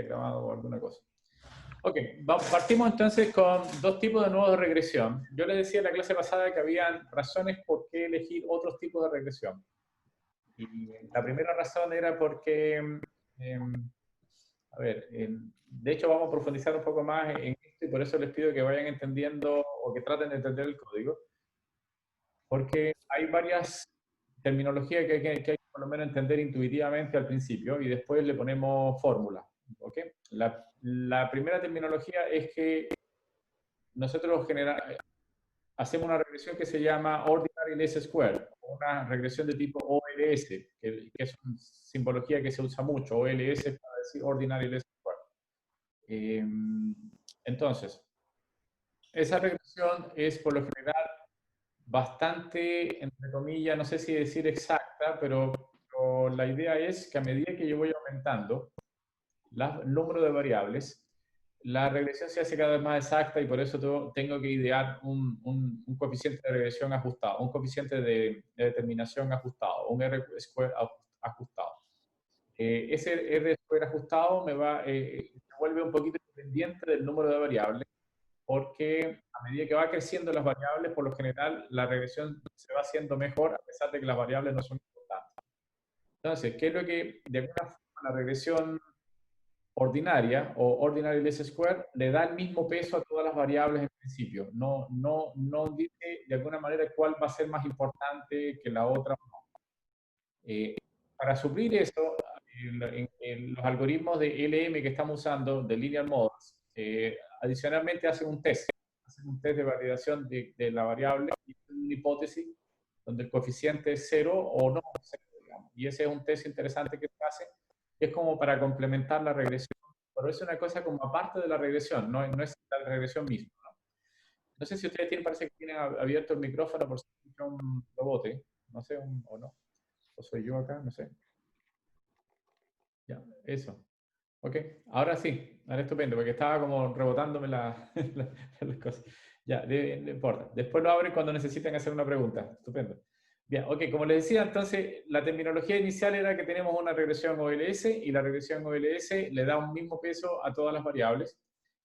grabado o alguna cosa. Ok, partimos entonces con dos tipos de nodos de regresión. Yo les decía en la clase pasada que habían razones por qué elegir otros tipos de regresión. Y la primera razón era porque, a ver, de hecho vamos a profundizar un poco más en esto y por eso les pido que vayan entendiendo o que traten de entender el código. Porque hay varias terminologías que hay que por lo menos entender intuitivamente al principio y después le ponemos fórmula. ¿Okay? La primera terminología es que nosotros hacemos una regresión que se llama Ordinary Least Square, una regresión de tipo OLS, que es una simbología que se usa mucho, OLS para decir Ordinary Least Square. Entonces, esa regresión es por lo general bastante, entre comillas, no sé si decir exacta, pero la idea es que a medida que yo voy aumentando el número de variables, la regresión se hace cada vez más exacta y por eso tengo que idear un coeficiente de regresión ajustado, un coeficiente de determinación ajustado, un R-square ajustado. Ese R-square ajustado me vuelve un poquito dependiente del número de variables, porque a medida que va creciendo las variables, por lo general la regresión se va haciendo mejor a pesar de que las variables no son importantes. Entonces, ¿qué es lo que de alguna forma la regresión ordinaria o ordinary least square le da el mismo peso a todas las variables en principio? No dice de alguna manera cuál va a ser más importante que la otra. Para suplir eso, en los algoritmos de LM que estamos usando, de Linear Models, adicionalmente hacen un test de validación de la variable y una hipótesis donde el coeficiente es 0 o no 0, digamos. Y ese es un test interesante que se hace, que es como para complementar la regresión, pero es una cosa como aparte de la regresión, no es la regresión misma, ¿no? No sé si ustedes parece que tienen abierto el micrófono por si escucha un rebote, no sé, o no, o soy yo acá, no sé. Ya, eso. Ok, ahora sí, ahora estupendo, porque estaba como rebotándome las cosas. Ya, no importa. Después lo abren cuando necesiten hacer una pregunta. Estupendo. Bien, ok, como les decía, entonces la terminología inicial era que tenemos una regresión OLS y la regresión OLS le da un mismo peso a todas las variables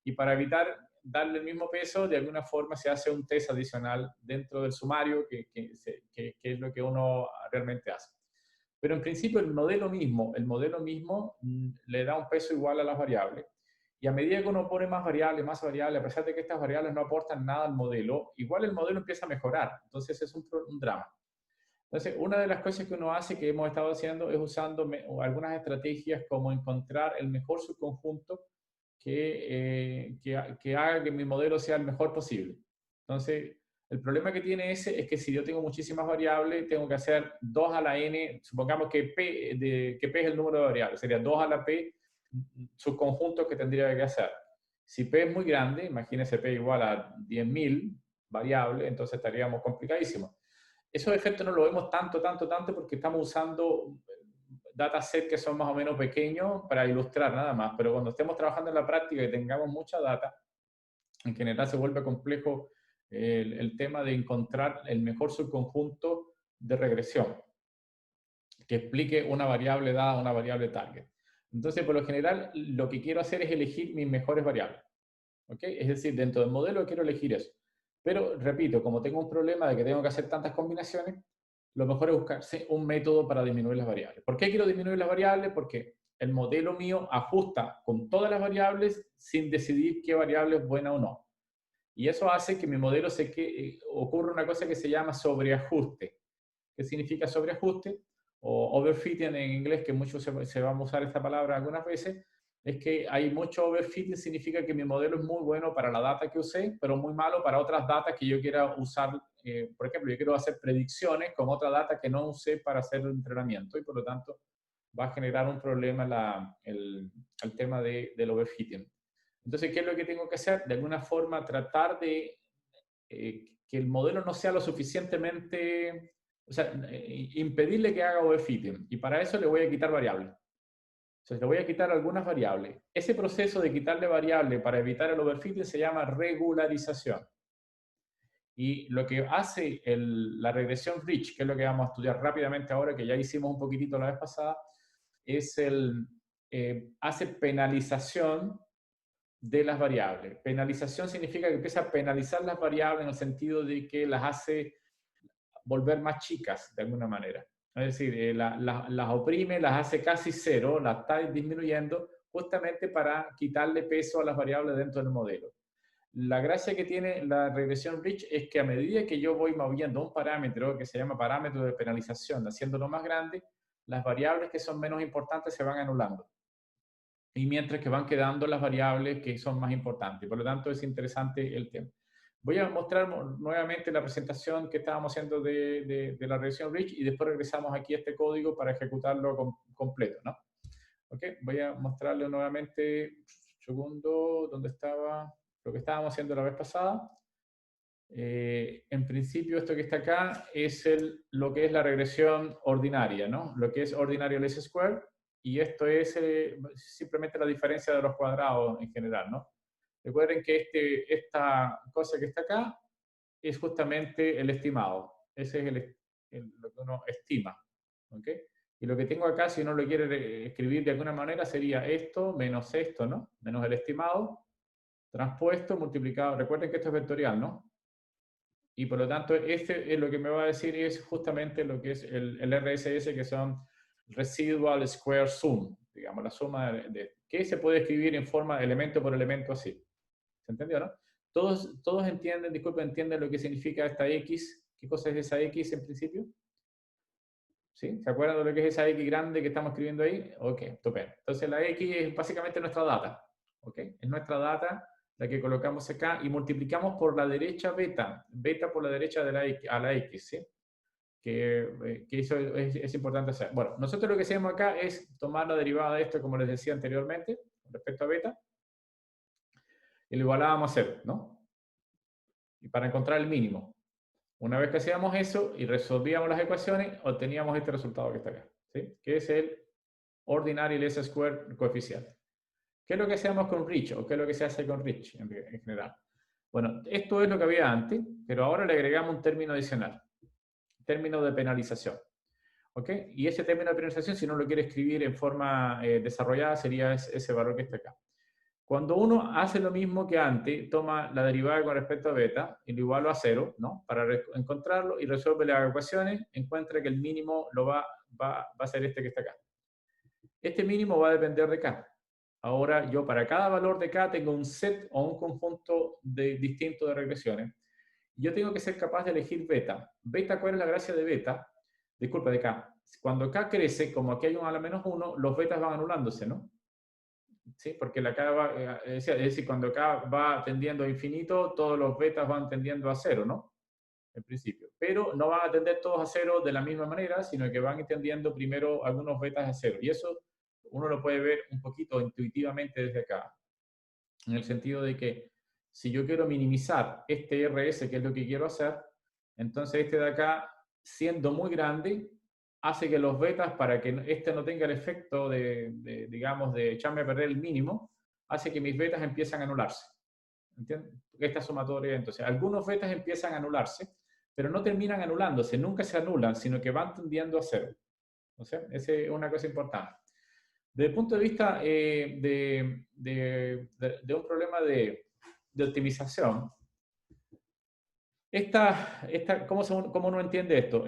y para evitar darle el mismo peso, de alguna forma se hace un test adicional dentro del sumario que es lo que uno realmente hace. Pero en principio el modelo mismo le da un peso igual a las variables. Y a medida que uno pone más variables, a pesar de que estas variables no aportan nada al modelo, igual el modelo empieza a mejorar. Entonces es un drama. Entonces, una de las cosas que uno hace, que hemos estado haciendo, es usando algunas estrategias como encontrar el mejor subconjunto que haga que mi modelo sea el mejor posible. Entonces, el problema que tiene ese es que si yo tengo muchísimas variables, tengo que hacer 2 a la n, supongamos que P es el número de variables, sería 2 a la P subconjuntos que tendría que hacer. Si P es muy grande, imagínese P igual a 10.000 variables, entonces estaríamos complicadísimos. Esos efectos no lo vemos tanto porque estamos usando datasets que son más o menos pequeños para ilustrar nada más, pero cuando estemos trabajando en la práctica y tengamos mucha data, en general se vuelve complejo el tema de encontrar el mejor subconjunto de regresión que explique una variable dada a una variable target. Entonces, por lo general, lo que quiero hacer es elegir mis mejores variables. ¿Ok? Es decir, dentro del modelo quiero elegir eso. Pero, repito, como tengo un problema de que tengo que hacer tantas combinaciones, lo mejor es buscarse un método para disminuir las variables. ¿Por qué quiero disminuir las variables? Porque el modelo mío ajusta con todas las variables sin decidir qué variable es buena o no. Y eso hace que mi modelo ocurra una cosa que se llama sobreajuste. ¿Qué significa sobreajuste? O overfitting en inglés, que mucho se va a usar esta palabra algunas veces, es que hay mucho overfitting, significa que mi modelo es muy bueno para la data que usé, pero muy malo para otras datas que yo quiera usar. Por ejemplo, yo quiero hacer predicciones con otra data que no usé para hacer el entrenamiento y por lo tanto va a generar un problema el tema del overfitting. Entonces, ¿qué es lo que tengo que hacer? De alguna forma, tratar de que el modelo no sea lo suficientemente, o sea, impedirle que haga overfitting. Y para eso le voy a quitar variables. Entonces, le voy a quitar algunas variables. Ese proceso de quitarle variables para evitar el overfitting se llama regularización. Y lo que hace la regresión Rich, que es lo que vamos a estudiar rápidamente ahora, que ya hicimos un poquitito la vez pasada, es hace penalización de las variables. Penalización significa que empieza a penalizar las variables en el sentido de que las hace volver más chicas, de alguna manera. Es decir, las oprime, las hace casi cero, las está disminuyendo, justamente para quitarle peso a las variables dentro del modelo. La gracia que tiene la regresión Rich es que a medida que yo voy moviendo un parámetro que se llama parámetro de penalización, haciéndolo más grande, las variables que son menos importantes se van anulando. Y mientras que van quedando las variables que son más importantes. Por lo tanto, es interesante el tema. Voy a mostrar nuevamente la presentación que estábamos haciendo de la regresión Rich y después regresamos aquí a este código para ejecutarlo completo, ¿no? Ok, voy a mostrarle nuevamente, un segundo, dónde estaba, lo que estábamos haciendo la vez pasada. En principio, esto que está acá es lo que es la regresión ordinaria, ¿no? Lo que es ordinario least square, y esto es simplemente la diferencia de los cuadrados en general, ¿no? Recuerden que esta cosa que está acá es justamente el estimado. Ese es lo que uno estima, ¿ok? Y lo que tengo acá, si uno lo quiere escribir de alguna manera, sería esto menos esto, ¿no? Menos el estimado, transpuesto, multiplicado. Recuerden que esto es vectorial, ¿no? Y por lo tanto, este es lo que me va a decir es justamente lo que es el RSS, que son Residual Square Sum, digamos, la suma que se puede escribir en forma elemento por elemento así. ¿Se entendió, no? Todos entienden, disculpen, entienden lo que significa esta X. ¿Qué cosa es esa X en principio? ¿Sí? ¿Se acuerdan de lo que es esa X grande que estamos escribiendo ahí? Ok, estupendo. Entonces la X es básicamente nuestra data. ¿Ok? Es nuestra data la que colocamos acá y multiplicamos por la derecha beta. Beta por la derecha de a la X, ¿sí? Que eso es importante hacer. Bueno, nosotros lo que hacemos acá es tomar la derivada de esto, como les decía anteriormente, respecto a beta, y lo igualábamos a 0, ¿no? Y para encontrar el mínimo. Una vez que hacíamos eso y resolvíamos las ecuaciones, obteníamos este resultado que está acá, ¿sí? Que es el ordinary least square coeficiente. ¿Qué es lo que hacemos con Rich o qué es lo que se hace con Rich en general? Bueno, esto es lo que había antes, pero ahora le agregamos un término adicional, término de penalización. ¿Ok? Y ese término de penalización, si no lo quiere escribir en forma desarrollada, sería ese valor que está acá. Cuando uno hace lo mismo que antes, toma la derivada con respecto a beta y lo iguala a 0, ¿no? Para encontrarlo y resuelve las ecuaciones, encuentra que el mínimo va a ser este que está acá. Este mínimo va a depender de k. Ahora yo para cada valor de k tengo un set o un conjunto distinto de regresiones. Yo tengo que ser capaz de elegir beta. Beta, ¿cuál es la gracia de beta? Disculpa, de k. Cuando k crece, como aquí hay un a la menos 1, los betas van anulándose, ¿no? ¿Sí? Porque la k va, es decir, cuando k va tendiendo a infinito, todos los betas van tendiendo a 0, ¿no? En principio. Pero no van a tender todos a 0 de la misma manera, sino que van tendiendo primero algunos betas a 0. Y eso uno lo puede ver un poquito intuitivamente desde acá. En el sentido de que si yo quiero minimizar este RS, que es lo que quiero hacer, entonces este de acá, siendo muy grande, hace que los betas, para que este no tenga el efecto digamos, de echarme a perder el mínimo, hace que mis betas empiezan a anularse. ¿Entiendes? Esta sumatoria, entonces, algunos betas empiezan a anularse, pero no terminan anulándose, nunca se anulan, sino que van tendiendo a 0. O sea, esa es una cosa importante. Desde el punto de vista de un problema de optimización, ¿cómo uno entiende esto?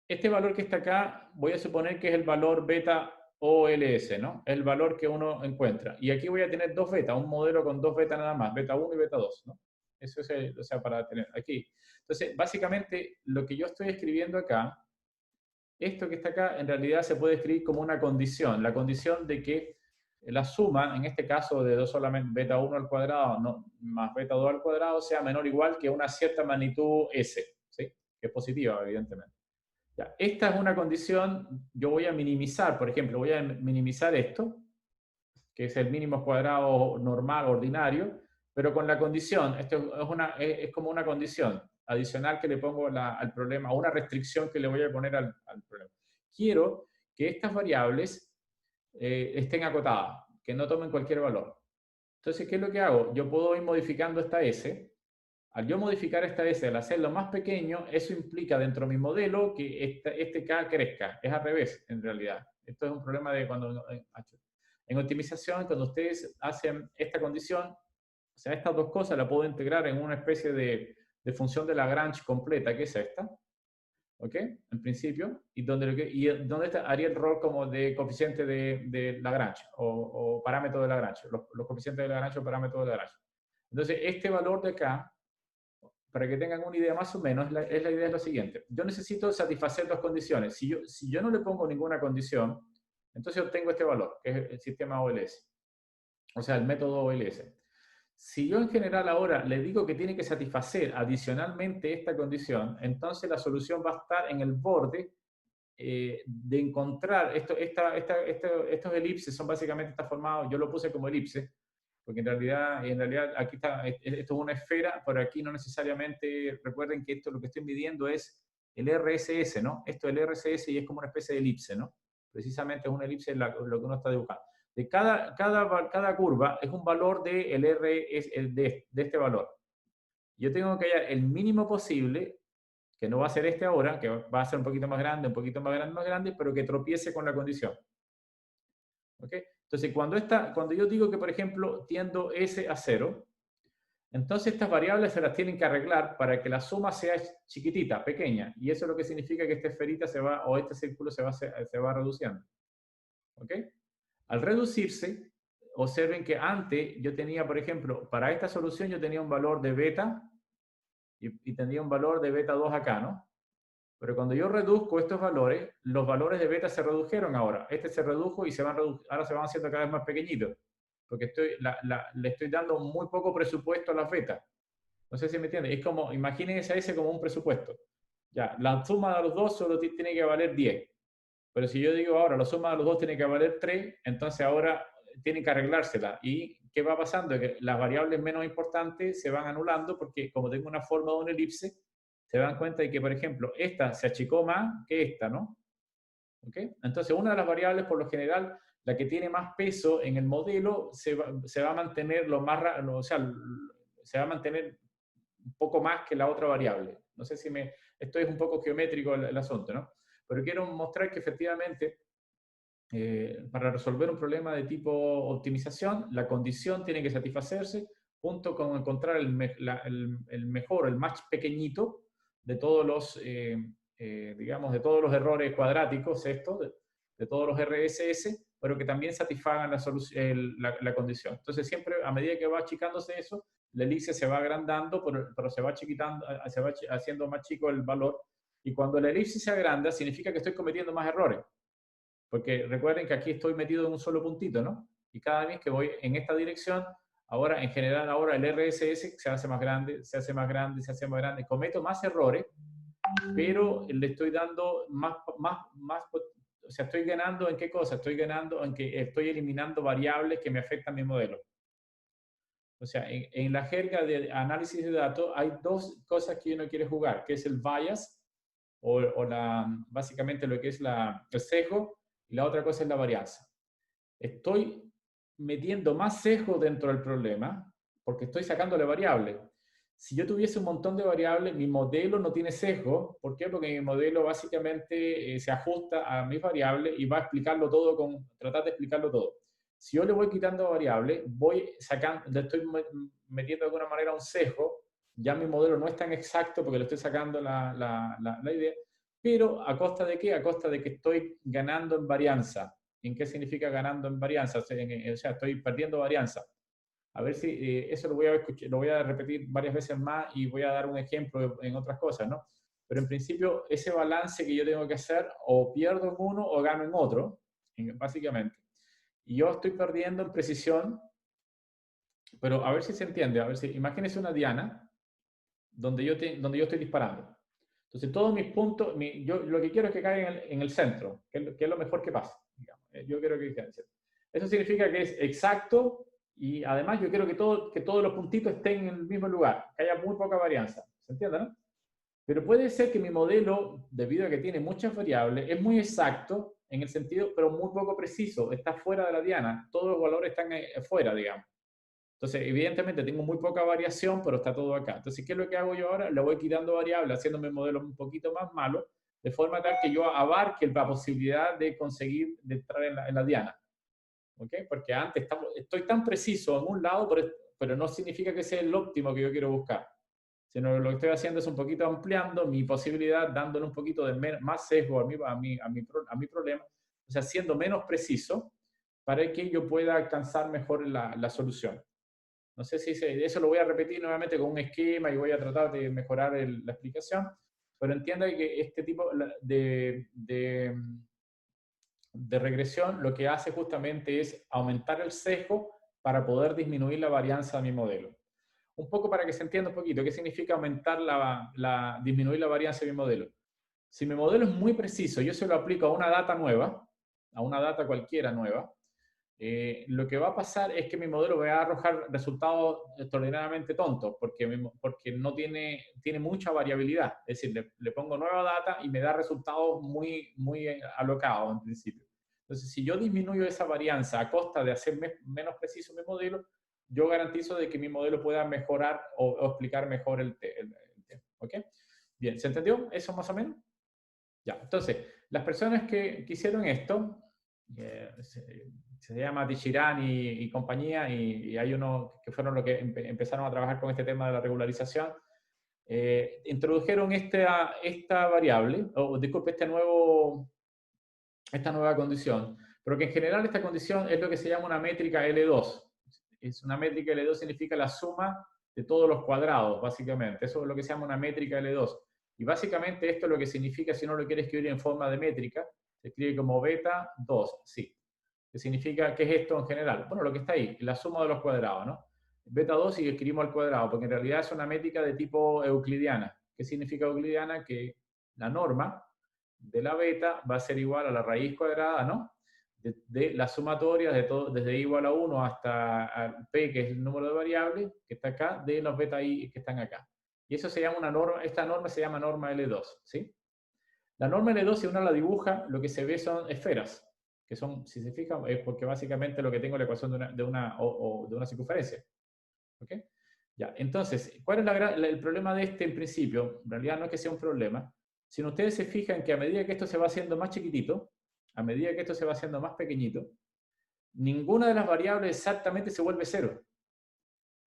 Este valor que está acá, voy a suponer que es el valor beta OLS, ¿no? El valor que uno encuentra. Y aquí voy a tener dos betas, un modelo con dos betas nada más, beta 1 y beta 2, ¿no? Eso es, o sea, para tener aquí. Entonces, básicamente, lo que yo estoy escribiendo acá, esto que está acá, en realidad se puede escribir como una condición. La condición de que la suma, en este caso de 2 solamente beta 1 al cuadrado no, más beta 2 al cuadrado, sea menor o igual que una cierta magnitud S, ¿sí? Que es positiva, evidentemente. Ya, esta es una condición, yo voy a minimizar, por ejemplo, voy a minimizar esto, que es el mínimo cuadrado normal, ordinario, pero con la condición, esto es como una condición adicional que le pongo al problema, o una restricción que le voy a poner al problema. Quiero que estas variables estén acotadas, que no tomen cualquier valor. Entonces, ¿qué es lo que hago? Yo puedo ir modificando esta S. Al yo modificar esta S, al hacerlo más pequeño, eso implica dentro de mi modelo que este K crezca. Es al revés, en realidad. Esto es un problema de cuando en optimización, cuando ustedes hacen esta condición, o sea, estas dos cosas la puedo integrar en una especie de función de Lagrange completa, que es esta, ¿ok? En principio, y donde haría el rol como de coeficiente de Lagrange, o parámetro de Lagrange, los coeficientes de Lagrange o parámetros de Lagrange. Entonces, este valor de acá, para que tengan una idea más o menos, es la idea es lo siguiente. Yo necesito satisfacer dos condiciones. Si yo no le pongo ninguna condición, entonces obtengo este valor, que es el sistema OLS, o sea, el método OLS. Si yo en general ahora le digo que tiene que satisfacer adicionalmente esta condición, entonces la solución va a estar en el borde de encontrar, estos elipses son básicamente, está formado, yo lo puse como elipse, porque en realidad aquí está, esto es una esfera, pero aquí no necesariamente, recuerden que esto lo que estoy midiendo es el RSS, ¿no? Esto es el RSS y es como una especie de elipse, ¿no? Precisamente es una elipse lo que uno está dibujando. De cada curva es un valor de el de este valor. Yo tengo que hallar el mínimo posible, que no va a ser este ahora, que va a ser un poquito más grande, un poquito más grande, pero que tropiece con la condición. ¿Ok? Entonces, cuando yo digo que, por ejemplo, tiendo S a 0, entonces estas variables se las tienen que arreglar para que la suma sea chiquitita, pequeña, y eso es lo que significa que esta esferita se va, o este círculo se va reduciendo. ¿Ok? Al reducirse, observen que antes yo tenía, por ejemplo, para esta solución yo tenía un valor de beta y tendría un valor de beta 2 acá, ¿no? Pero cuando yo reduzco estos valores, los valores de beta se redujeron ahora. Este se redujo y ahora se van haciendo cada vez más pequeñitos. Porque le estoy dando muy poco presupuesto a las betas. No sé si me entienden. Es como, imagínense a ese como un presupuesto. Ya, la suma de los dos solo tiene que valer 10. Pero si yo digo ahora, la suma de los dos tiene que valer 3, entonces ahora tienen que arreglársela. ¿Y qué va pasando? Que las variables menos importantes se van anulando porque como tengo una forma de una elipse, se dan cuenta de que, por ejemplo, esta se achicó más que esta, ¿no? ¿Ok? Entonces, una de las variables, por lo general, la que tiene más peso en el modelo, se va a mantener o sea, se va a mantener un poco más que la otra variable. No sé si esto es un poco geométrico el asunto, ¿no? Pero quiero mostrar que efectivamente, para resolver un problema de tipo optimización, la condición tiene que satisfacerse junto con encontrar el mejor, el más pequeñito de todos los, digamos, de todos los errores cuadráticos, de todos los RSS, pero que también satisfagan la condición. Entonces, siempre a medida que va achicándose eso, la elipse se va agrandando, pero se va chiquitando, se va haciendo más chico el valor. Y cuando la elipse se agranda, significa que estoy cometiendo más errores. Porque recuerden que aquí estoy metido en un solo puntito, ¿no? Y cada vez que voy en esta dirección, ahora, en general, ahora el RSS se hace más grande, se hace más grande, se hace más grande. Cometo más errores, pero le estoy dando o sea, estoy ganando en qué cosa? Estoy ganando en que estoy eliminando variables que me afectan mi modelo. O sea, en la jerga de análisis de datos hay dos cosas que uno quiere jugar, que es el bias, básicamente lo que es el sesgo, y la otra cosa es la varianza. Estoy metiendo más sesgo dentro del problema porque estoy sacándole variables. Si yo tuviese un montón de variables, mi modelo no tiene sesgo. ¿Por qué? Porque mi modelo básicamente se ajusta a mis variables y va a explicarlo todo tratar de explicarlo todo. Si yo le voy quitando variables, le estoy metiendo de alguna manera un sesgo, ya mi modelo no es tan exacto porque le estoy sacando la idea, pero ¿a costa de qué? A costa de que estoy ganando en varianza. ¿En qué significa ganando en varianza? O sea, estoy perdiendo varianza. A ver si eso lo voy a repetir varias veces más y voy a dar un ejemplo en otras cosas, ¿no? Pero en principio, ese balance que yo tengo que hacer, o pierdo en uno o gano en otro, básicamente. Y yo estoy perdiendo en precisión, pero a ver si se entiende. A ver si, imagínense una diana donde yo estoy disparando. Entonces, todos mis puntos, yo lo que quiero es que caigan en el centro, que es lo mejor que pasa. Digamos. Yo quiero que caigan en el centro. Eso significa que es exacto y además yo quiero que todos los puntitos estén en el mismo lugar, que haya muy poca varianza. ¿Se entiende, no? Pero puede ser que mi modelo, debido a que tiene muchas variables, es muy exacto en el sentido, pero muy poco preciso. Está fuera de la diana. Todos los valores están fuera, digamos. Entonces, evidentemente tengo muy poca variación, pero está todo acá. Entonces, ¿qué es lo que hago yo ahora? Le voy quitando variables, haciéndome modelos un poquito más malos, de forma tal que yo abarque la posibilidad de conseguir de entrar en la diana. ¿ok? Porque antes estoy tan preciso en un lado, pero no significa que sea el óptimo que yo quiero buscar, sino que lo que estoy haciendo es un poquito ampliando mi posibilidad, dándole un poquito de más sesgo a mi problema, o sea, siendo menos preciso para que yo pueda alcanzar mejor la solución. No sé si eso lo voy a repetir nuevamente con un esquema y voy a tratar de mejorar la explicación, pero entienda que este tipo de regresión lo que hace justamente es aumentar el sesgo para poder disminuir la varianza de mi modelo. Un poco para que se entienda un poquito, ¿qué significa aumentar disminuir la varianza de mi modelo? Si mi modelo es muy preciso, yo se lo aplico a una data nueva, a una data cualquiera nueva, lo que va a pasar es que mi modelo va a arrojar resultados extraordinariamente tontos, porque no tiene mucha variabilidad. Es decir, le pongo nueva data y me da resultados muy alocados en principio. Entonces, si yo disminuyo esa varianza a costa de hacer menos preciso mi modelo, yo garantizo de que mi modelo pueda mejorar o explicar mejor el tema. ¿Ok? Bien, ¿se entendió eso más o menos? Ya, entonces, las personas que hicieron esto, se llama Tichirán y compañía, y hay unos que fueron los que empezaron a trabajar con este tema de la regularización, introdujeron esta variable, o disculpe, esta nueva condición, pero que en general esta condición es lo que se llama una métrica L2. Es una métrica L2 significa la suma de todos los cuadrados, básicamente. Eso es lo que se llama una métrica L2. Y básicamente esto es lo que significa, si uno lo quiere escribir en forma de métrica, se escribe como beta 2, sí. ¿Qué significa? ¿Qué es esto en general? Bueno, lo que está ahí, la suma de los cuadrados, ¿no? Beta 2 y escribimos al cuadrado, porque en realidad es una métrica de tipo euclidiana. ¿Qué significa euclidiana? Que la norma de la beta va a ser igual a la raíz cuadrada, ¿no? De la sumatoria de todo, desde igual a 1 hasta p, que es el número de variables que está acá, de los beta i que están acá. Y eso se llama una norma, esta norma se llama norma L2, ¿sí? La norma L2, si uno la dibuja, lo que se ve son esferas, que son, si se fijan, es porque básicamente lo que tengo es la ecuación de una circunferencia. ¿Ok? Ya, entonces, ¿cuál es el problema de este en principio? En realidad no es que sea un problema, sino ustedes se fijan que a medida que esto se va haciendo más chiquitito, a medida que esto se va haciendo más pequeñito, ninguna de las variables exactamente se vuelve cero.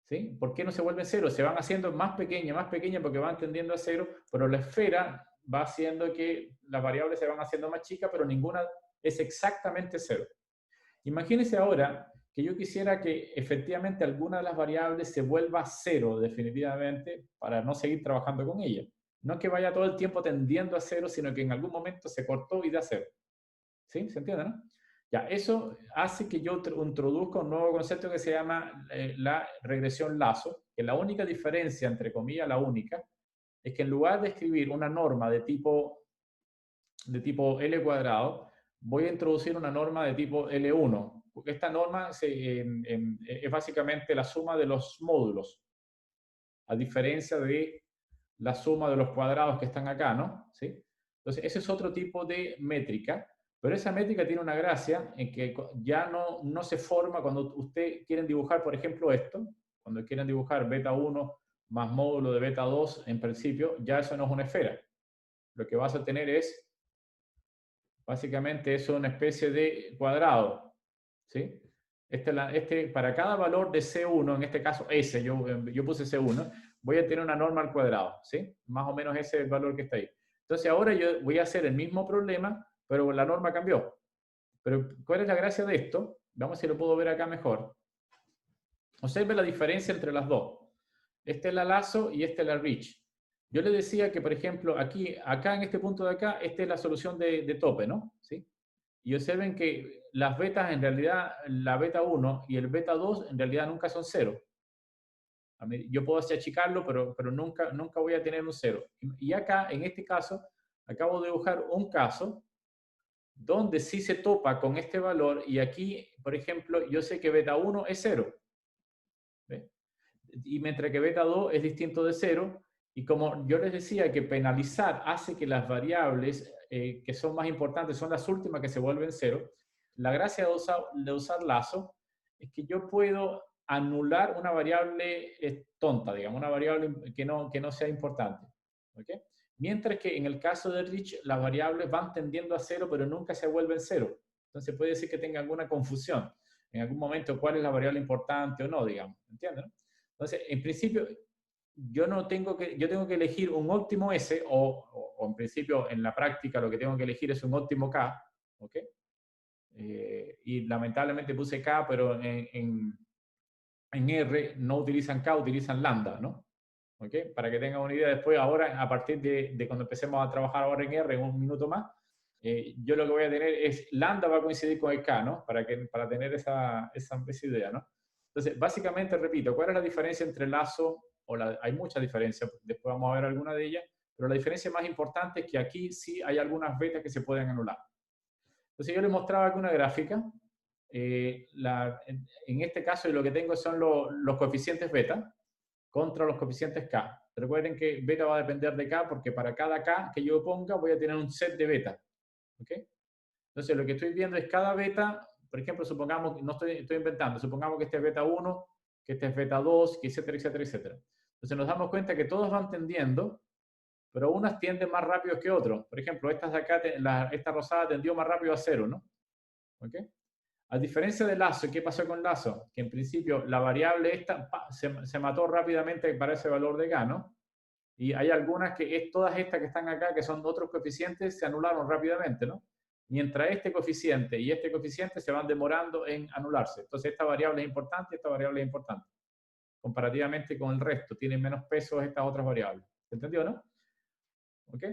¿Sí? ¿Por qué no se vuelven cero? Se van haciendo más pequeñas porque van tendiendo a cero, pero la esfera va haciendo que las variables se van haciendo más chicas, pero ninguna es exactamente cero. Imagínense ahora que yo quisiera que efectivamente alguna de las variables se vuelva cero definitivamente para no seguir trabajando con ella. No es que vaya todo el tiempo tendiendo a cero, sino que en algún momento se cortó y da cero. ¿Sí? ¿Se entiende, no? Ya, eso hace que yo introduzca un nuevo concepto que se llama la regresión lazo, que la única diferencia, entre comillas, la única, es que en lugar de escribir una norma de tipo L cuadrado, voy a introducir una norma de tipo L1, porque esta norma es básicamente la suma de los módulos, a diferencia de la suma de los cuadrados que están acá, ¿no? ¿Sí? Entonces, ese es otro tipo de métrica, pero esa métrica tiene una gracia en que ya no se forma cuando ustedes quieren dibujar, por ejemplo, esto, cuando quieren dibujar beta 1 más módulo de beta 2, en principio, ya eso no es una esfera. Lo que vas a tener es, básicamente, es una especie de cuadrado, ¿sí? Para cada valor de C1, en este caso S, yo puse C1, voy a tener una norma al cuadrado, ¿sí? Más o menos ese es el valor que está ahí. Entonces ahora yo voy a hacer el mismo problema, pero la norma cambió. Pero ¿cuál es la gracia de esto? Vamos si lo puedo ver acá mejor. Observe la diferencia entre las dos. Este es la lazo y este es la Rich. Yo le decía que, por ejemplo, acá en este punto de acá, esta es la solución de tope, ¿no? ¿Sí? Y observen que las betas, en realidad, la beta 1 y el beta 2, en realidad nunca son cero. Yo puedo achicarlo, pero nunca voy a tener un cero. Y acá, en este caso, acabo de dibujar un caso donde sí se topa con este valor y aquí, por ejemplo, yo sé que beta 1 es cero. ¿Ve? Y mientras que beta 2 es distinto de cero, y como yo les decía que penalizar hace que las variables que son más importantes son las últimas que se vuelven cero, la gracia de usar lazo es que yo puedo anular una variable tonta, digamos, una variable que no sea importante. ¿Okay? Mientras que en el caso de Rich, las variables van tendiendo a cero, pero nunca se vuelven cero. Entonces puede decir que tenga alguna confusión. en algún momento cuál es la variable importante o no, digamos, ¿entiendes? Entonces, en principio, yo tengo que elegir un óptimo S, o en principio en la práctica lo que tengo que elegir es un óptimo K, ¿ok? Y lamentablemente puse K, pero en R no utilizan K, utilizan lambda, ¿no? ¿Ok? Para que tengan una idea después, ahora, a partir de cuando empecemos a trabajar ahora en R, en un minuto más, yo lo que voy a tener es, lambda va a coincidir con el K, ¿no? Para tener esa idea, ¿no? Entonces, básicamente, repito, ¿cuál es la diferencia entre lazo, hay muchas diferencias, después vamos a ver alguna de ellas, pero la diferencia más importante es que aquí sí hay algunas betas que se pueden anular. Entonces yo les mostraba aquí una gráfica. En este caso lo que tengo son los coeficientes beta contra los coeficientes K. Recuerden que beta va a depender de K porque para cada K que yo ponga voy a tener un set de beta. ¿Ok? Entonces lo que estoy viendo es cada beta, por ejemplo, supongamos, no estoy inventando, supongamos que este es beta 1, que este es beta 2, que etcétera, etcétera, etcétera. Entonces nos damos cuenta que todos van tendiendo, pero unas tienden más rápido que otros. Por ejemplo, estas de acá, esta rosada tendió más rápido a 0, ¿no? ¿Ok? A diferencia de Lazo, ¿qué pasó con Lazo? Que en principio la variable esta se mató rápidamente para ese valor de K, ¿no? Y hay algunas todas estas que están acá, que son otros coeficientes, se anularon rápidamente, ¿no? Mientras este coeficiente y este coeficiente se van demorando en anularse. Entonces esta variable es importante y esta variable es importante. Comparativamente con el resto, tienen menos peso estas otras variables. ¿Se entendió, no? ¿Ok?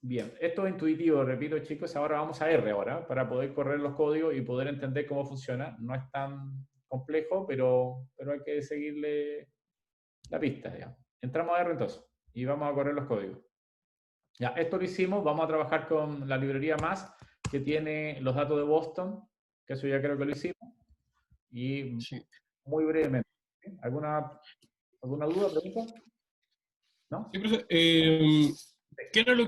Bien, esto es intuitivo, repito chicos, ahora vamos a R ahora, para poder correr los códigos y poder entender cómo funciona. No es tan complejo, pero hay que seguirle la pista, digamos. Entramos a R entonces, y vamos a correr los códigos. Ya, esto lo hicimos, vamos a trabajar con la librería más, que tiene los datos de Boston, que eso ya creo que lo hicimos, y Sí. muy brevemente. ¿Alguna duda, pregunta? ¿No? Sí, profe, ¿qué era lo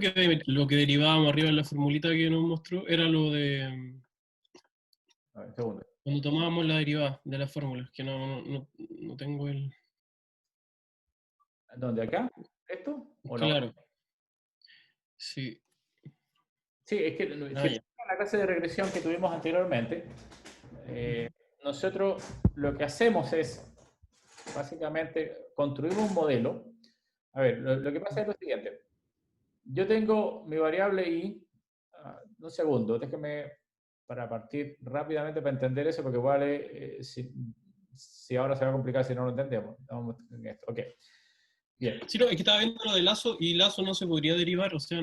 que derivábamos arriba en la formulita que nos mostró? Era lo de A ver, segundo. cuando tomábamos la derivada de las fórmulas, que no tengo el... ¿Dónde? ¿Acá? ¿Esto? ¿O la otra? Claro, sí. Sí, es que Ah, si ya. en la clase de regresión que tuvimos anteriormente, nosotros lo que hacemos es, básicamente, construimos un modelo. A ver, lo que pasa es lo siguiente. Yo tengo mi variable i, un segundo, déjeme para partir rápidamente para entender eso, porque vale, si ahora se va a complicar si no lo entendemos. Vamos en esto. Ok, bien. Sí, no, es que estaba viendo lo de Lazo y Lazo no se podría derivar, o sea,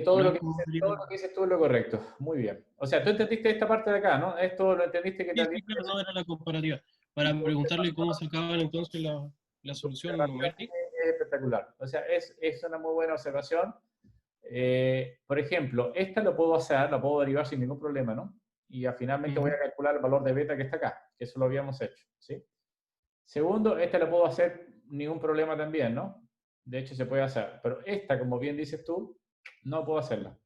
Todo no lo hay que como todo derivar. lo que dices tú es lo correcto. Muy bien. O sea, tú entendiste esta parte de acá, ¿no? Esto lo entendiste que Sí, también sí, claro, no era la comparativa. y Para tu preguntarle cómo sacaban entonces la solución observación numérica. es espectacular. O sea, es una muy buena observación. Por ejemplo, esta lo puedo hacer, la puedo derivar sin ningún problema, ¿no? Y finalmente voy a calcular el valor de beta que está acá, que eso lo habíamos hecho, ¿sí? Segundo, esta la puedo hacer ningún problema también, ¿no? De hecho, se puede hacer. Pero esta, como bien dices tú, no puedo hacerla.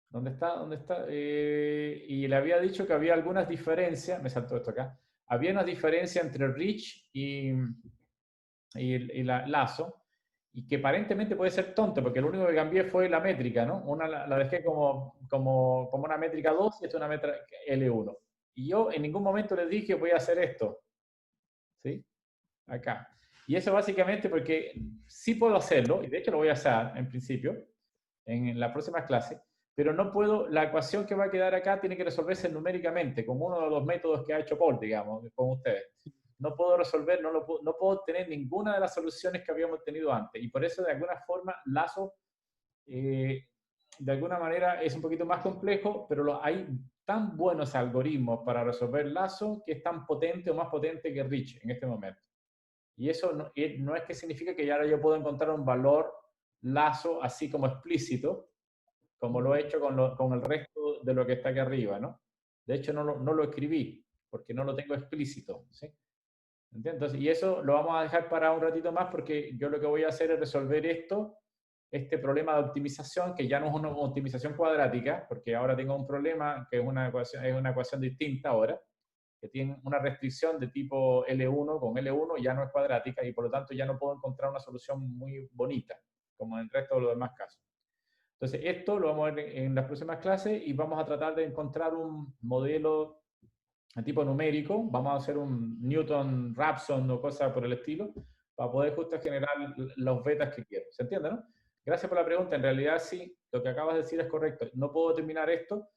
¿Dónde está? ¿Dónde está? Y le había dicho que había algunas diferencias, me saltó esto acá, había una diferencia entre Rich y Lazo, y que aparentemente puede ser tonto, porque lo único que cambié fue la métrica, ¿no? Una la dejé como una métrica 2 y esta es una métrica L1. Y yo en ningún momento les dije voy a hacer esto, ¿sí? Acá. Y eso básicamente porque sí puedo hacerlo, y de hecho lo voy a hacer en principio, en la próxima clase, pero no puedo, la ecuación que va a quedar acá tiene que resolverse numéricamente, con uno de los métodos que ha hecho Paul, digamos, con ustedes. No puedo resolver, no puedo tener ninguna de las soluciones que habíamos tenido antes. Y por eso, de alguna forma, Lazo, de alguna manera, es un poquito más complejo, pero hay tan buenos algoritmos para resolver Lazo que es tan potente o más potente que Rich en este momento. Y eso no es que signifique que ya ahora yo puedo encontrar un valor Lazo así como explícito, como lo he hecho con el resto de lo que está aquí arriba, ¿no? De hecho, no lo escribí, porque no lo tengo explícito, ¿sí? Entonces, y eso lo vamos a dejar para un ratito más, porque yo lo que voy a hacer es resolver este problema de optimización, que ya no es una optimización cuadrática, porque ahora tengo un problema que es una ecuación distinta ahora, que tiene una restricción de tipo L1 con L1, ya no es cuadrática, y por lo tanto ya no puedo encontrar una solución muy bonita, como en el resto de los demás casos. Entonces, esto lo vamos a ver en las próximas clases y vamos a tratar de encontrar un modelo tipo numérico, vamos a hacer un Newton Raphson o cosas por el estilo, para poder justo generar los betas que quiero. ¿Se entiende, no? Gracias por la pregunta. En realidad sí, lo que acabas de decir es correcto. No puedo terminar esto,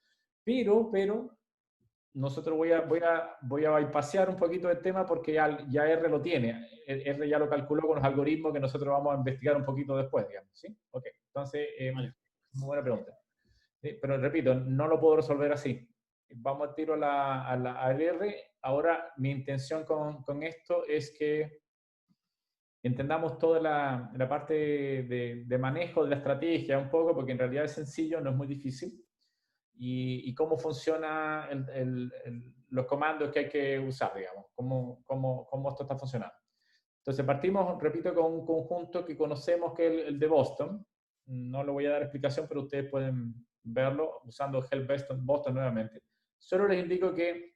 pero nosotros voy a bypassear un poquito el tema porque ya R lo tiene. R ya lo calculó con los algoritmos que nosotros vamos a investigar un poquito después, digamos. ¿Sí? Ok. Entonces, Vale. muy buena pregunta. Sí, pero repito, no lo puedo resolver así. Vamos a tiro al R. Ahora, mi intención con esto es que entendamos toda la parte de manejo de la estrategia un poco, porque en realidad es sencillo, no es muy difícil, y cómo funcionan los comandos que hay que usar, digamos, cómo esto está funcionando. Entonces partimos, repito, con un conjunto que conocemos que es el de Boston. No le voy a dar explicación, pero ustedes pueden verlo usando Help Boston nuevamente. Solo les indico que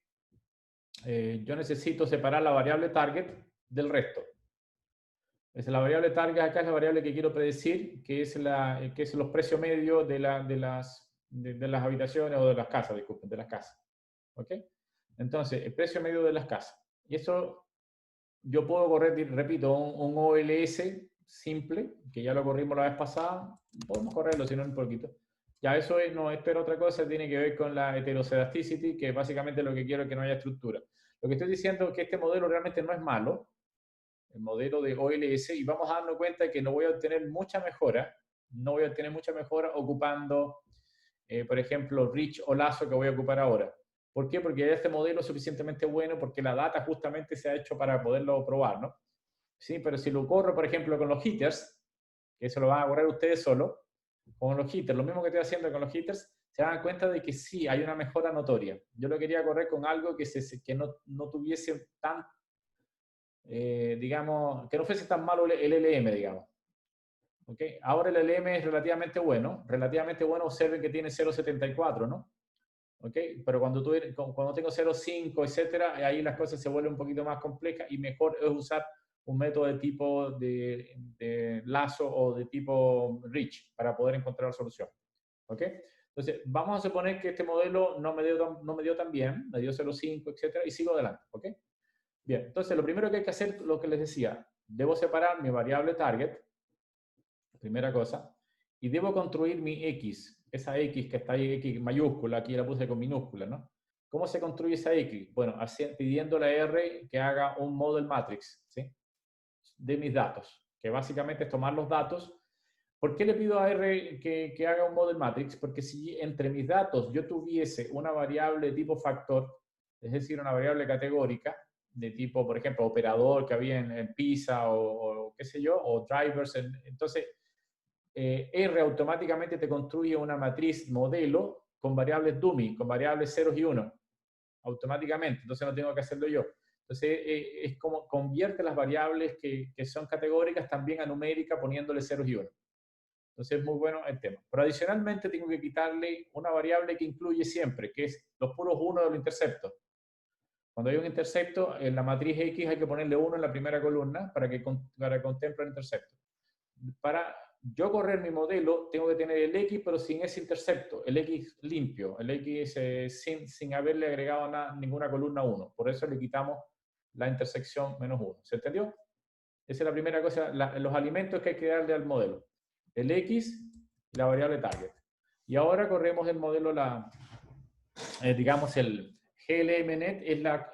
yo necesito separar la variable target del resto. Es la variable target acá es la variable que quiero predecir, que es los precios medios de las habitaciones o de las casas, disculpen, de las casas. ¿Ok? Entonces, el precio medio de las casas. Y eso yo puedo correr, repito, un OLS simple, que ya lo corrimos la vez pasada. Podemos correrlo, si no, un poquito. Ya eso no es pero otra cosa, tiene que ver con la heteroscedasticity, que básicamente lo que quiero es que no haya estructura. Lo que estoy diciendo es que este modelo realmente no es malo, el modelo de OLS, y vamos a darnos cuenta que no voy a obtener mucha mejora, ocupando, por ejemplo, Rich o Lazo que voy a ocupar ahora. ¿Por qué? Porque este modelo es suficientemente bueno, porque la data justamente se ha hecho para poderlo probar, ¿no? Sí, pero si lo corro, por ejemplo, con los hitters, que eso lo van a correr ustedes solo, con los hitters, lo mismo que estoy haciendo con los hitters, se dan cuenta de que sí, hay una mejora notoria. Yo lo quería correr con algo que no tuviese tan digamos, que no fuese tan malo el LM, digamos. ¿Okay? Ahora el LM es relativamente bueno. Observen que tiene 0.74, ¿no? ¿Okay? Pero cuando tengo 0.5, etcétera, ahí las cosas se vuelven un poquito más complejas y mejor es usar un método de tipo de lazo o de tipo rich para poder encontrar la solución. ¿Ok? Entonces, vamos a suponer que este modelo no me dio tan bien, me dio 0.5, etcétera, y sigo adelante. ¿Ok? Bien, entonces lo primero que hay que hacer, lo que les decía, debo separar mi variable target, primera cosa, y debo construir mi X, esa X que está ahí, X mayúscula, aquí la puse con minúscula, ¿no? ¿Cómo se construye esa X? Bueno, pidiendo a la R que haga un model matrix, ¿sí? De mis datos, que básicamente es tomar los datos. ¿Por qué le pido a R que haga un model matrix? Porque si entre mis datos yo tuviese una variable tipo factor, es decir, una variable categórica, de tipo, por ejemplo, operador que había en PISA o qué sé yo, o drivers, entonces R automáticamente te construye una matriz modelo con variables dummy, con variables ceros y unos, automáticamente, entonces no tengo que hacerlo yo. Entonces es como convierte las variables que son categóricas también a numérica poniéndole ceros y unos. Entonces es muy bueno el tema. Pero adicionalmente tengo que quitarle una variable que incluye siempre, que es los puros 1 de los interceptos. Cuando hay un intercepto, en la matriz X hay que ponerle 1 en la primera columna para contemple el intercepto. Para yo correr mi modelo, tengo que tener el X, pero sin ese intercepto, el X limpio, el X sin haberle agregado ninguna columna 1. Por eso le quitamos la intersección -1. ¿Se entendió? Esa es la primera cosa, los alimentos que hay que darle al modelo. El X y la variable target. Y ahora corremos el modelo, digamos, el GLMNet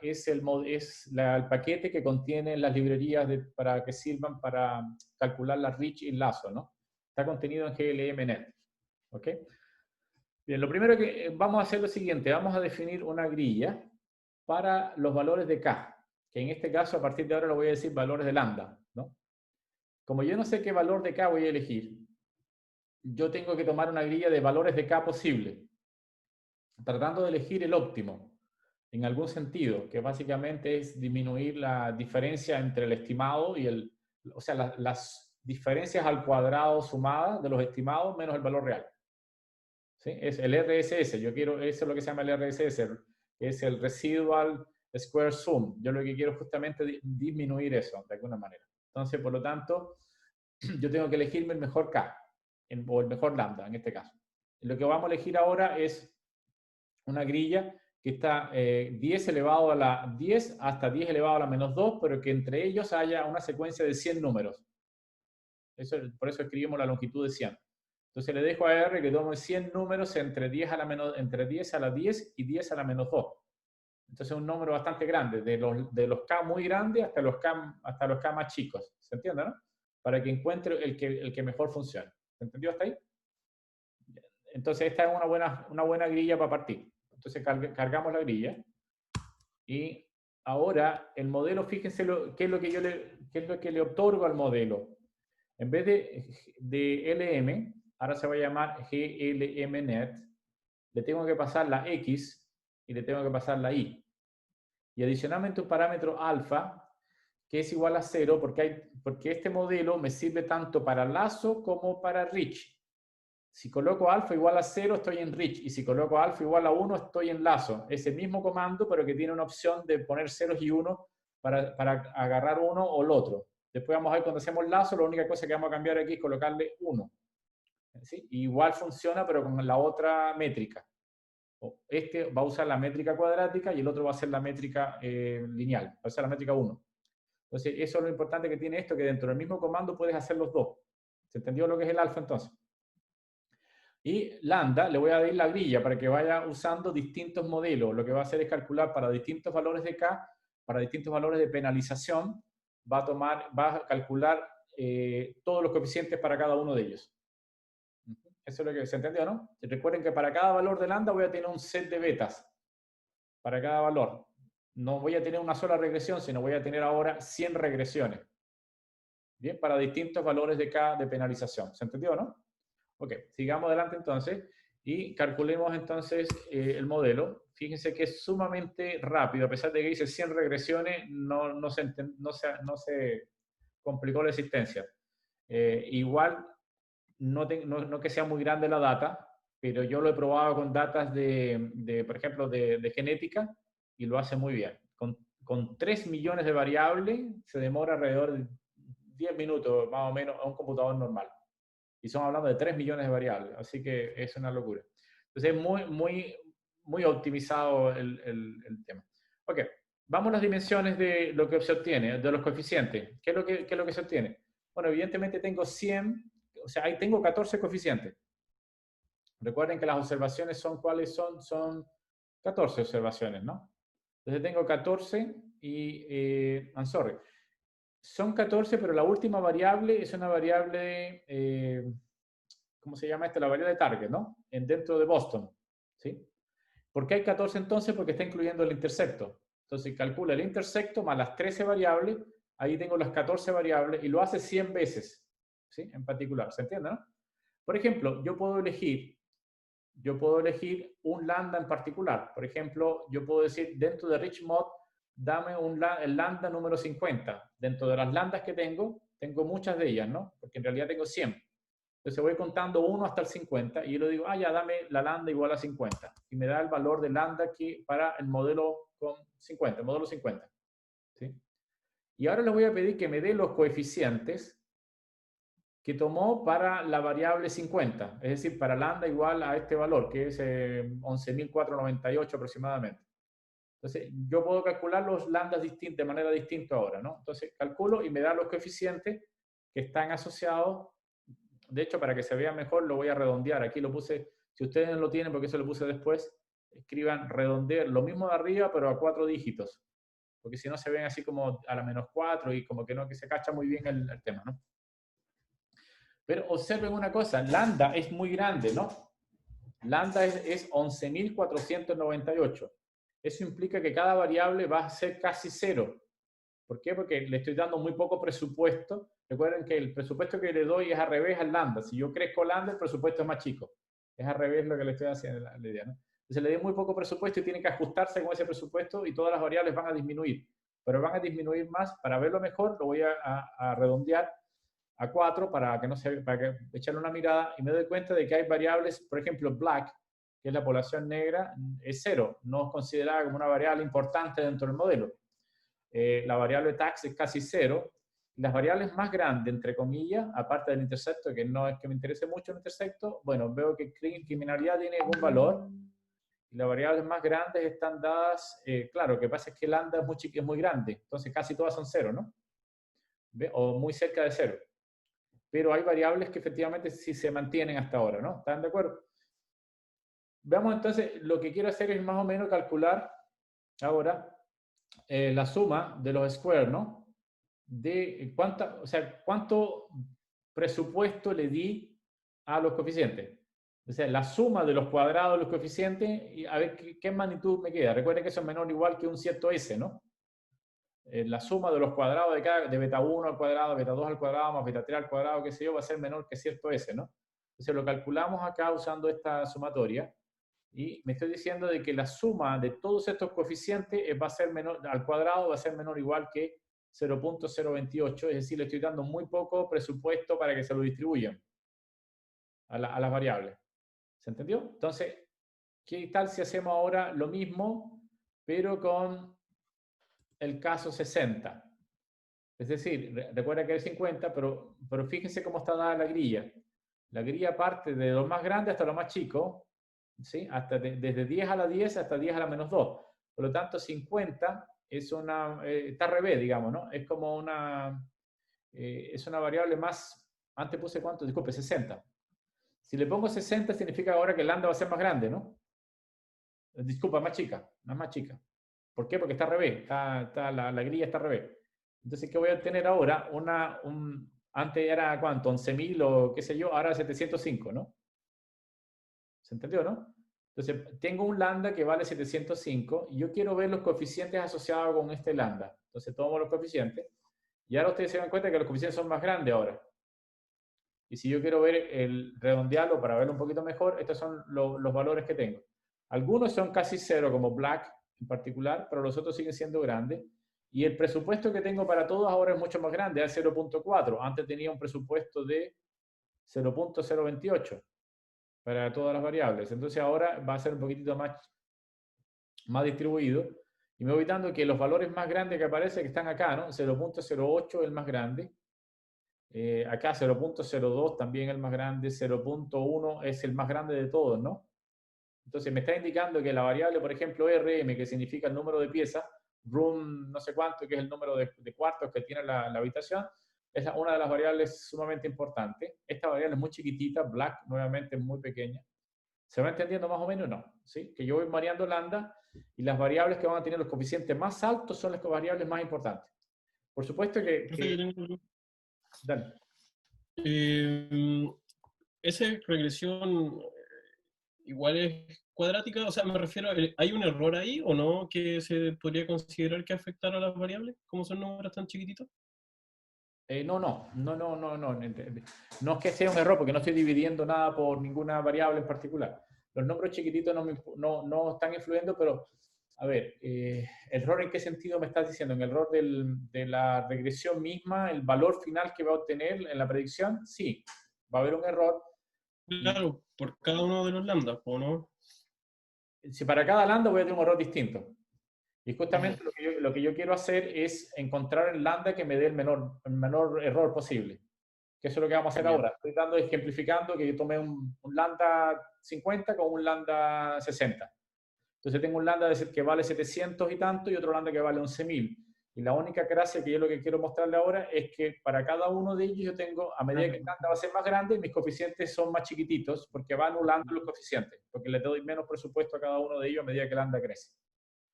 es el paquete que contiene las librerías para que sirvan para calcular la reach y el lazo, ¿no? Está contenido en GLMNet. ¿Ok? Bien, lo primero que vamos a hacer es lo siguiente. Vamos a definir una grilla para los valores de K, que en este caso a partir de ahora lo voy a decir valores de lambda, ¿no? Como yo no sé qué valor de K voy a elegir, yo tengo que tomar una grilla de valores de K posible, tratando de elegir el óptimo, en algún sentido, que básicamente es disminuir la diferencia entre el estimado y o sea, las diferencias al cuadrado sumadas de los estimados menos el valor real. ¿Sí? Es el RSS, eso es lo que se llama el RSS, es el Residual Square Sum. Yo lo que quiero es justamente disminuir eso, de alguna manera. Entonces, por lo tanto, yo tengo que elegirme el mejor K, o el mejor lambda en este caso. Lo que vamos a elegir ahora es una grilla que está 10 elevado a la 10 hasta 10 elevado a la menos 2, pero que entre ellos haya una secuencia de 100 números. Por eso escribimos la longitud de 100. Entonces le dejo a R que tome 100 números entre 10 a la 10 y 10 a la menos 2. Entonces es un número bastante grande, de los K muy grandes hasta los K más chicos. ¿Se entiende, no? Para que encuentre el que mejor funcione. ¿Se entendió hasta ahí? Entonces esta es una buena grilla para partir. Entonces cargamos la grilla. Y ahora el modelo, fíjense qué es lo que le otorgo al modelo. En vez de LM, ahora se va a llamar GLMNet, le tengo que pasar la X y le tengo que pasar la Y. Y adicionalmente un parámetro alfa, que es igual a 0, porque este modelo me sirve tanto para lazo como para rich. Si coloco alfa igual a 0, estoy en rich, y si coloco alfa igual a 1, estoy en lazo. Es el mismo comando, pero que tiene una opción de poner ceros y 1 para agarrar uno o el otro. Después vamos a ver cuando hacemos lazo, la única cosa que vamos a cambiar aquí es colocarle 1. ¿Sí? Igual funciona, pero con la otra métrica. Este va a usar la métrica cuadrática y el otro va a ser la métrica lineal, va a ser la métrica 1. Entonces, eso es lo importante que tiene esto, que dentro del mismo comando puedes hacer los dos. ¿Se entendió lo que es el alfa entonces? Y lambda, le voy a dar la grilla para que vaya usando distintos modelos. Lo que va a hacer es calcular para distintos valores de K, para distintos valores de penalización, va a calcular todos los coeficientes para cada uno de ellos. Eso es lo que se entendió, ¿no? Recuerden que para cada valor de lambda voy a tener un set de betas. Para cada valor. No voy a tener una sola regresión, sino voy a tener ahora 100 regresiones. Bien, para distintos valores de K de penalización. ¿Se entendió, no? Ok, sigamos adelante entonces y calculemos entonces el modelo. Fíjense que es sumamente rápido, a pesar de que dice 100 regresiones, no se complicó la existencia. Igual, no que sea muy grande la data, pero yo lo he probado con datas por ejemplo, de genética y lo hace muy bien. Con 3 millones de variables se demora alrededor de 10 minutos más o menos a un computador normal. Y son hablando de 3 millones de variables, así que es una locura. Entonces es muy optimizado el tema. Ok, vamos a las dimensiones de lo que se obtiene, de los coeficientes. ¿Qué es lo que se obtiene? Bueno, evidentemente tengo 100, o sea, ahí tengo 14 coeficientes. Recuerden que las observaciones ¿cuáles son? Son 14 observaciones, ¿no? Entonces tengo 14 y, I'm sorry, son 14, pero la última variable es una variable, ¿cómo se llama esta? La variable de target, ¿no? Dentro de Boston, ¿sí? ¿Por qué hay 14 entonces? Porque está incluyendo el intersecto. Entonces calcula el intersecto más las 13 variables, ahí tengo las 14 variables y lo hace 100 veces, ¿sí? En particular, ¿se entiende, no? Por ejemplo, yo puedo elegir un lambda en particular. Por ejemplo, yo puedo decir dentro de Rich Mod, dame el lambda número 50. Dentro de las lambdas que tengo muchas de ellas, ¿no? Porque en realidad tengo 100. Entonces voy contando 1 hasta el 50 y yo le digo, ya dame la lambda igual a 50. Y me da el valor de lambda aquí para el modelo con 50, el modelo 50. ¿Sí? Y ahora les voy a pedir que me dé los coeficientes que tomó para la variable 50, es decir, para lambda igual a este valor, que es 11.498 aproximadamente. Entonces, yo puedo calcular los lambdas de manera distinta ahora, ¿no? Entonces, calculo y me da los coeficientes que están asociados. De hecho, para que se vea mejor, lo voy a redondear. Aquí lo puse, si ustedes no lo tienen, porque eso lo puse después, escriban redondear, lo mismo de arriba, pero a 4 dígitos. Porque si no se ven así como a la menos 4 y como que no, que se cacha muy bien el tema, ¿no? Pero observen una cosa, lambda es muy grande, ¿no? Lambda es 11.498. Eso implica que cada variable va a ser casi cero. ¿Por qué? Porque le estoy dando muy poco presupuesto. Recuerden que el presupuesto que le doy es al revés al lambda. Si yo crezco lambda, el presupuesto es más chico. Es al revés lo que le estoy haciendo la idea, ¿no? Entonces le doy muy poco presupuesto y tiene que ajustarse con ese presupuesto y todas las variables van a disminuir. Pero van a disminuir más. Para verlo mejor, lo voy a redondear a 4 para que echarle una mirada y me doy cuenta de que hay variables, por ejemplo, black, que es la población negra, es 0, no es considerada como una variable importante dentro del modelo. La variable tax es casi 0. Las variables más grandes, entre comillas, aparte del intersecto, que no es que me interese mucho el intersecto, bueno, veo que criminalidad tiene algún valor y las variables más grandes están dadas, claro, lo que pasa es que lambda es muy grande, entonces casi todas son cero, ¿no? ¿Ve? O muy cerca de cero. Pero hay variables que efectivamente sí se mantienen hasta ahora, ¿no? ¿Están de acuerdo? Veamos entonces, lo que quiero hacer es más o menos calcular ahora la suma de los squares, ¿no? De cuánto presupuesto le di a los coeficientes. O sea, la suma de los cuadrados de los coeficientes, y a ver qué magnitud me queda. Recuerden que eso es menor o igual que un cierto S, ¿no? La suma de los cuadrados de beta 1 al cuadrado, beta 2 al cuadrado, más beta 3 al cuadrado, qué sé yo, va a ser menor que cierto S, ¿no? Entonces lo calculamos acá usando esta sumatoria. Y me estoy diciendo de que la suma de todos estos coeficientes va a ser menor, al cuadrado va a ser menor o igual que 0.028, es decir, le estoy dando muy poco presupuesto para que se lo distribuyan a las variables. ¿Se entendió? Entonces, ¿qué tal si hacemos ahora lo mismo, pero con el caso 60? Es decir, recuerda que es 50, pero fíjense cómo está dada la grilla. La grilla parte de lo más grande hasta lo más chico, ¿sí? Desde 10 a la 10 hasta 10 a la menos 2. Por lo tanto, 50 es está al revés, digamos, ¿no? Es como es una variable más, antes puse cuánto, disculpe, 60. Si le pongo 60 significa ahora que el lambda va a ser más grande, ¿no? Disculpa, más chica, más chica. ¿Por qué? Porque está al revés, la grilla está al revés. Entonces, ¿qué voy a obtener ahora? Antes era, ¿cuánto? 11.000 o qué sé yo, ahora 705, ¿no? ¿Se entendió, no? Entonces, tengo un lambda que vale 705 y yo quiero ver los coeficientes asociados con este lambda. Entonces, tomo los coeficientes y ahora ustedes se dan cuenta que los coeficientes son más grandes ahora. Y si yo quiero ver redondearlo para verlo un poquito mejor, estos son los valores que tengo. Algunos son casi cero, como black en particular, pero los otros siguen siendo grandes. Y el presupuesto que tengo para todos ahora es mucho más grande, es 0.4. Antes tenía un presupuesto de 0.028 para todas las variables. Entonces ahora va a ser un poquitito más distribuido. Y me voy dando que los valores más grandes que aparecen, que están acá, ¿no? 0.08 es el más grande. Acá 0.02 también el más grande, 0.1 es el más grande de todos, ¿no? Entonces me está indicando que la variable, por ejemplo, RM, que significa el número de piezas, room no sé cuánto, que es el número de cuartos que tiene la habitación, es una de las variables sumamente importantes. Esta variable es muy chiquitita, black nuevamente es muy pequeña. ¿Se va entendiendo más o menos? No. ¿Sí? Que yo voy variando lambda y las variables que van a tener los coeficientes más altos son las variables más importantes. Por supuesto Profe, yo tengo... Dale. Esa regresión igual es cuadrática, o sea, me refiero, ¿hay un error ahí o no que se podría considerar que afectara a las variables, como son números tan chiquititos? No. No es que sea un error, porque no estoy dividiendo nada por ninguna variable en particular. Los números chiquititos no están influyendo, pero, a ver, ¿error en qué sentido me estás diciendo? ¿En el error de la regresión misma, el valor final que va a obtener en la predicción? Sí, va a haber un error. Claro, por cada uno de los lambdas, ¿o no? Si para cada lambda voy a tener un error distinto. Y justamente lo que yo quiero hacer es encontrar el lambda que me dé el menor error posible. Que eso es lo que vamos a hacer ahora. Estoy ejemplificando que yo tomé un lambda 50 con un lambda 60. Entonces tengo un lambda que vale 700 y tanto y otro lambda que vale 11.000. Y la única gracia que yo lo que quiero mostrarle ahora es que para cada uno de ellos yo tengo, a medida que el lambda va a ser más grande, mis coeficientes son más chiquititos porque va anulando los coeficientes, porque le doy menos presupuesto a cada uno de ellos a medida que el lambda crece.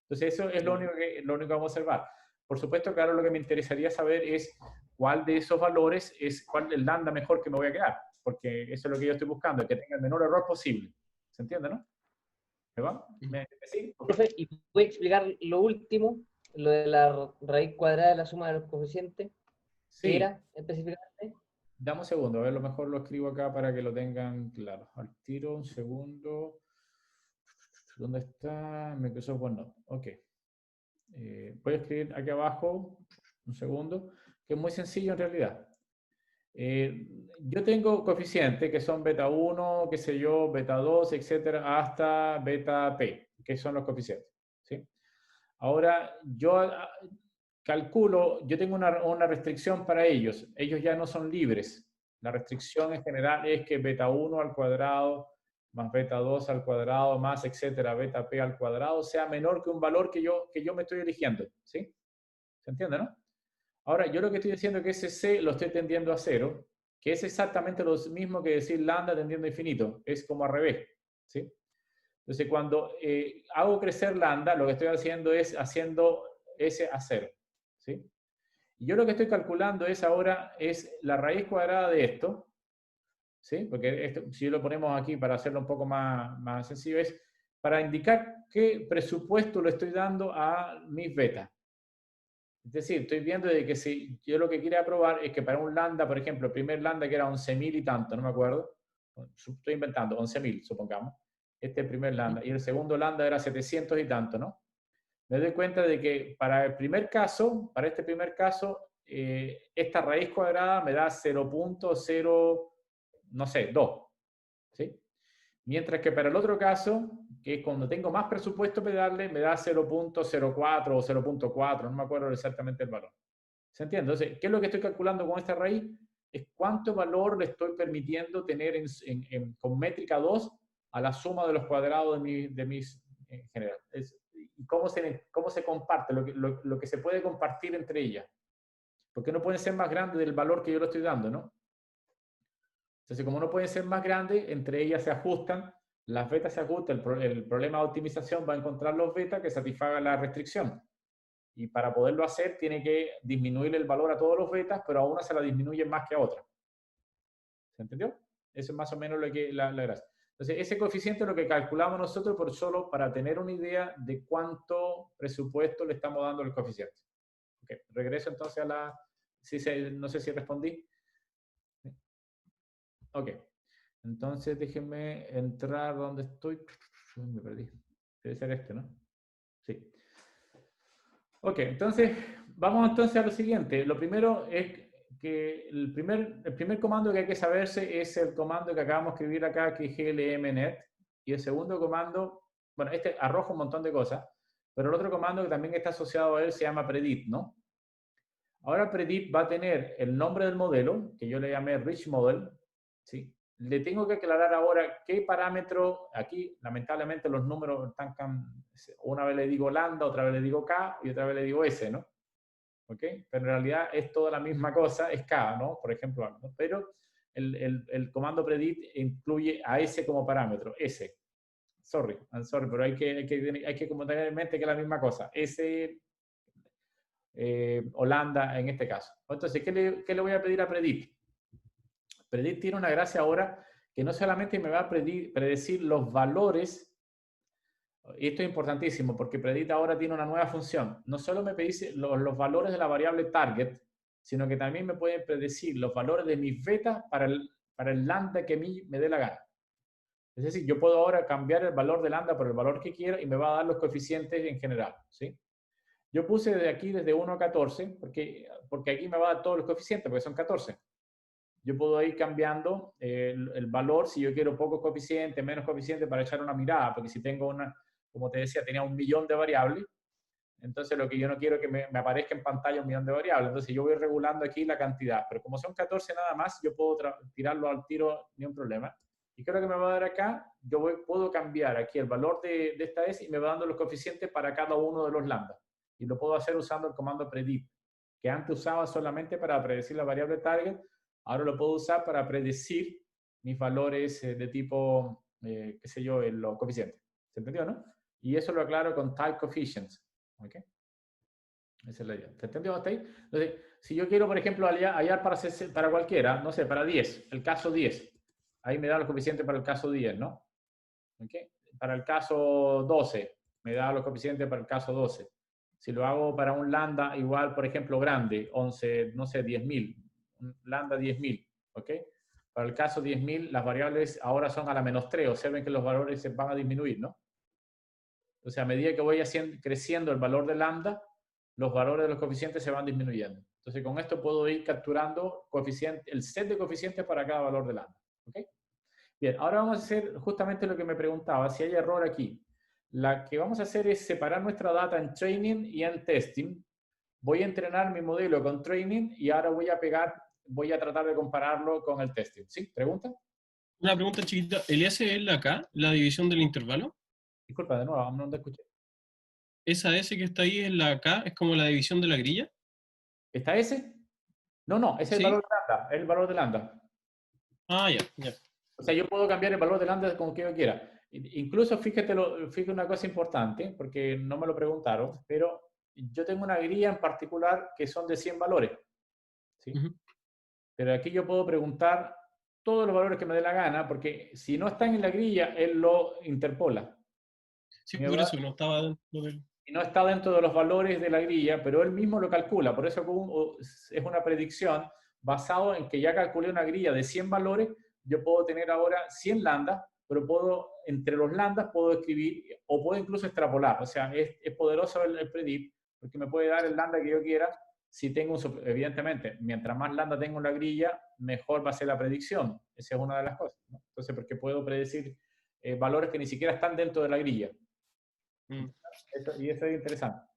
Entonces eso es lo único que vamos a observar. Por supuesto, claro, lo que me interesaría saber es cuál de esos valores cuál es el lambda mejor que me voy a quedar, porque eso es lo que yo estoy buscando, que tenga el menor error posible. ¿Se entiende, no? ¿Me va? ¿Sí? Profe, ¿y puede explicar lo último, lo de la raíz cuadrada de la suma de los coeficientes? Sí. ¿Qué era específicamente? Dame un segundo, a ver, lo mejor lo escribo acá para que lo tengan claro. Al tiro, un segundo. ¿Dónde está? Microsoft OneNote. Ok. Voy a escribir aquí abajo, un segundo, que es muy sencillo en realidad. Yo tengo coeficientes que son beta 1, qué sé yo, beta 2, etcétera, hasta beta P, que son los coeficientes. ¿Sí? Ahora, yo calculo, yo tengo una restricción para ellos. Ellos ya no son libres. La restricción en general es que beta 1 al cuadrado más beta 2 al cuadrado, más etcétera, beta p al cuadrado, sea menor que un valor que yo me estoy eligiendo, ¿sí? ¿Se entiende, no? Ahora, yo lo que estoy diciendo es que ese c lo estoy tendiendo a 0, que es exactamente lo mismo que decir lambda tendiendo a infinito, es como al revés, ¿sí? Entonces, cuando hago crecer lambda, lo que estoy haciendo es haciendo s a 0, ¿sí? Y yo lo que estoy calculando es ahora, es la raíz cuadrada de esto, ¿sí? Porque esto, si lo ponemos aquí para hacerlo un poco más sencillo, es para indicar qué presupuesto le estoy dando a mis betas. Es decir, estoy viendo de que si yo lo que quiero probar es que para un lambda, por ejemplo, el primer lambda que era 11.000 y tanto, no me acuerdo, estoy inventando, 11.000, supongamos, este es el primer lambda, y el segundo lambda era 700 y tanto, ¿no? Me doy cuenta de que para el primer caso, para este primer caso, esta raíz cuadrada me da 0.0, no sé, 2, ¿sí? Mientras que para el otro caso, que es cuando tengo más presupuesto para darle, me da 0.04 o 0.4, no me acuerdo exactamente el valor. ¿Se entiende? Entonces, ¿qué es lo que estoy calculando con esta raíz? Es cuánto valor le estoy permitiendo tener con métrica 2 a la suma de los cuadrados de mis en general. Y cómo se comparte, lo que se puede compartir entre ellas. Porque no pueden ser más grandes del valor que yo le estoy dando, ¿no? Entonces, como no pueden ser más grandes, entre ellas se ajustan, las betas se ajustan, el problema de optimización va a encontrar los betas que satisfagan la restricción. Y para poderlo hacer, tiene que disminuir el valor a todos los betas, pero a una se la disminuye más que a otra. ¿Se entendió? Eso es más o menos la gracia. Entonces, ese coeficiente es lo que calculamos nosotros por solo para tener una idea de cuánto presupuesto le estamos dando al coeficiente. Okay. Regreso entonces a la... no sé si respondí. Ok. Entonces, déjenme entrar donde estoy. Me perdí. Debe ser este, ¿no? Sí. Ok, entonces, vamos entonces a lo siguiente. Lo primero es que el primer comando que hay que saberse es el comando que acabamos de escribir acá, que es glmnet. Y el segundo comando, bueno, este arroja un montón de cosas, pero el otro comando que también está asociado a él se llama predict, ¿no? Ahora predict va a tener el nombre del modelo, que yo le llamé rich model, ¿sí? Le tengo que aclarar ahora qué parámetro, aquí lamentablemente los números están, una vez le digo lambda, otra vez le digo k y otra vez le digo s, ¿no? ¿Ok? Pero en realidad es toda la misma cosa, es k, ¿no? Por ejemplo, ¿no? Pero el comando predict incluye a s como parámetro, s. Sorry, I'm sorry, pero hay que como tener en mente que es la misma cosa, s Holanda en este caso. Entonces, ¿qué le voy a pedir a predict? Predict tiene una gracia ahora que no solamente me va a predecir los valores, y esto es importantísimo porque Predict ahora tiene una nueva función. No solo me predice los valores de la variable target, sino que también me puede predecir los valores de mis betas para el lambda que a mí me dé la gana. Es decir, yo puedo ahora cambiar el valor de lambda por el valor que quiera y me va a dar los coeficientes en general, ¿sí? Yo puse de aquí desde 1 a 14 porque aquí me va a dar todos los coeficientes, porque son 14. Yo puedo ir cambiando el valor si yo quiero pocos coeficientes, menos coeficientes para echar una mirada, porque si tengo como te decía, tenía 1.000.000 de variables, entonces lo que yo no quiero es que me aparezca en pantalla 1.000.000 de variables, entonces yo voy regulando aquí la cantidad, pero como son 14 nada más, yo puedo tirarlo al tiro, ni un problema. ¿Y qué es lo que me va a dar acá? Yo puedo cambiar aquí el valor de esta S y me va dando los coeficientes para cada uno de los lambda. Y lo puedo hacer usando el comando predict, que antes usaba solamente para predecir la variable target, ahora lo puedo usar para predecir mis valores de tipo, qué sé yo, los coeficientes. ¿Se entendió, no? Y eso lo aclaro con type coefficients. ¿Ok? Esa es la idea. ¿Se entendió hasta ahí? Entonces, si yo quiero, por ejemplo, hallar para cualquiera, no sé, para 10, el caso 10, ahí me da los coeficientes para el caso 10, ¿no? ¿Ok? Para el caso 12, me da los coeficientes para el caso 12. Si lo hago para un lambda igual, por ejemplo, grande, 11, no sé, 10.000, lambda 10.000, ¿ok? Para el caso 10.000, las variables ahora son a la -3, observen que los valores se van a disminuir, ¿no? O sea, a medida que voy creciendo el valor de lambda, los valores de los coeficientes se van disminuyendo. Entonces, con esto puedo ir capturando el set de coeficientes para cada valor de lambda, ¿ok? Bien, ahora vamos a hacer justamente lo que me preguntaba, si hay error aquí. La que vamos a hacer es separar nuestra data en training y en testing. Voy a entrenar mi modelo con training y ahora voy a tratar de compararlo con el testing. ¿Sí? ¿Pregunta? Una pregunta chiquita. ¿El S es la K, la división del intervalo? Disculpa, de nuevo, no te escuché. ¿Esa S que está ahí es la K? ¿Es como la división de la grilla? ¿Está ese? No, no, ese es el ¿Sí? valor de lambda, es el valor de lambda. Ah, ya, ya. O sea, yo puedo cambiar el valor de lambda como que yo quiera. Incluso fíjate una cosa importante, porque no me lo preguntaron, pero yo tengo una grilla en particular que son de 100 valores, ¿sí? Ujú. Pero aquí yo puedo preguntar todos los valores que me dé la gana, porque si no están en la grilla, él lo interpola. Sí, Me por va- eso no estaba dentro del... y no está dentro de los valores de la grilla, pero él mismo lo calcula. Por eso es una predicción basado en que ya calculé una grilla de 100 valores, yo puedo tener ahora 100 lambdas, pero entre los lambdas puedo escribir o puedo incluso extrapolar. O sea, es poderoso el predict porque me puede dar el lambda que yo quiera. Si tengo, evidentemente, mientras más lambda tengo en la grilla, mejor va a ser la predicción. Esa es una de las cosas, ¿no? Entonces, porque puedo predecir valores que ni siquiera están dentro de la grilla. Mm. Y eso es interesante.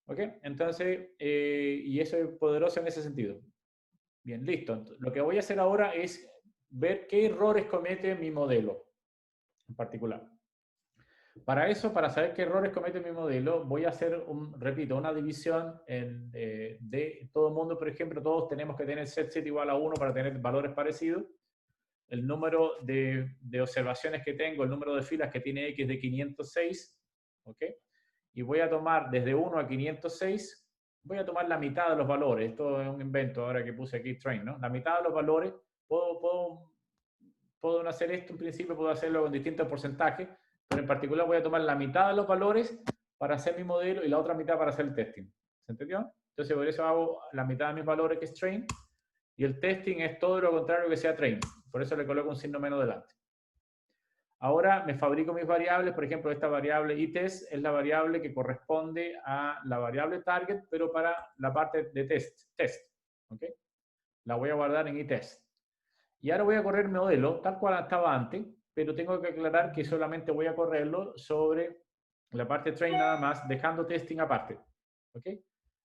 ¿Ok? Entonces, y eso es poderoso en ese sentido. Bien, listo. Lo que voy a hacer ahora es ver qué errores comete mi modelo en particular. Para eso, para saber qué errores comete mi modelo, voy a hacer, repito, una división de todo el mundo. Por ejemplo, todos tenemos que tener set igual a 1 para tener valores parecidos. El número de observaciones que tengo, el número de filas que tiene X de 506, ¿ok? Y voy a tomar desde 1 a 506, voy a tomar la mitad de los valores. Esto es un invento ahora que puse aquí, train, ¿no? La mitad de los valores, puedo no hacer esto en principio, puedo hacerlo con distintos porcentajes, pero en particular voy a tomar la mitad de los valores para hacer mi modelo y la otra mitad para hacer el testing. ¿Se entendió? Entonces por eso hago la mitad de mis valores que es train y el testing es todo lo contrario que sea train. Por eso le coloco un signo menos delante. Ahora me fabrico mis variables, por ejemplo, esta variable itest es la variable que corresponde a la variable target, pero para la parte de test. ¿Ok? La voy a guardar en itest. Y ahora voy a correr el modelo tal cual estaba antes, pero tengo que aclarar que solamente voy a correrlo sobre la parte train nada más, dejando testing aparte. ¿Ok?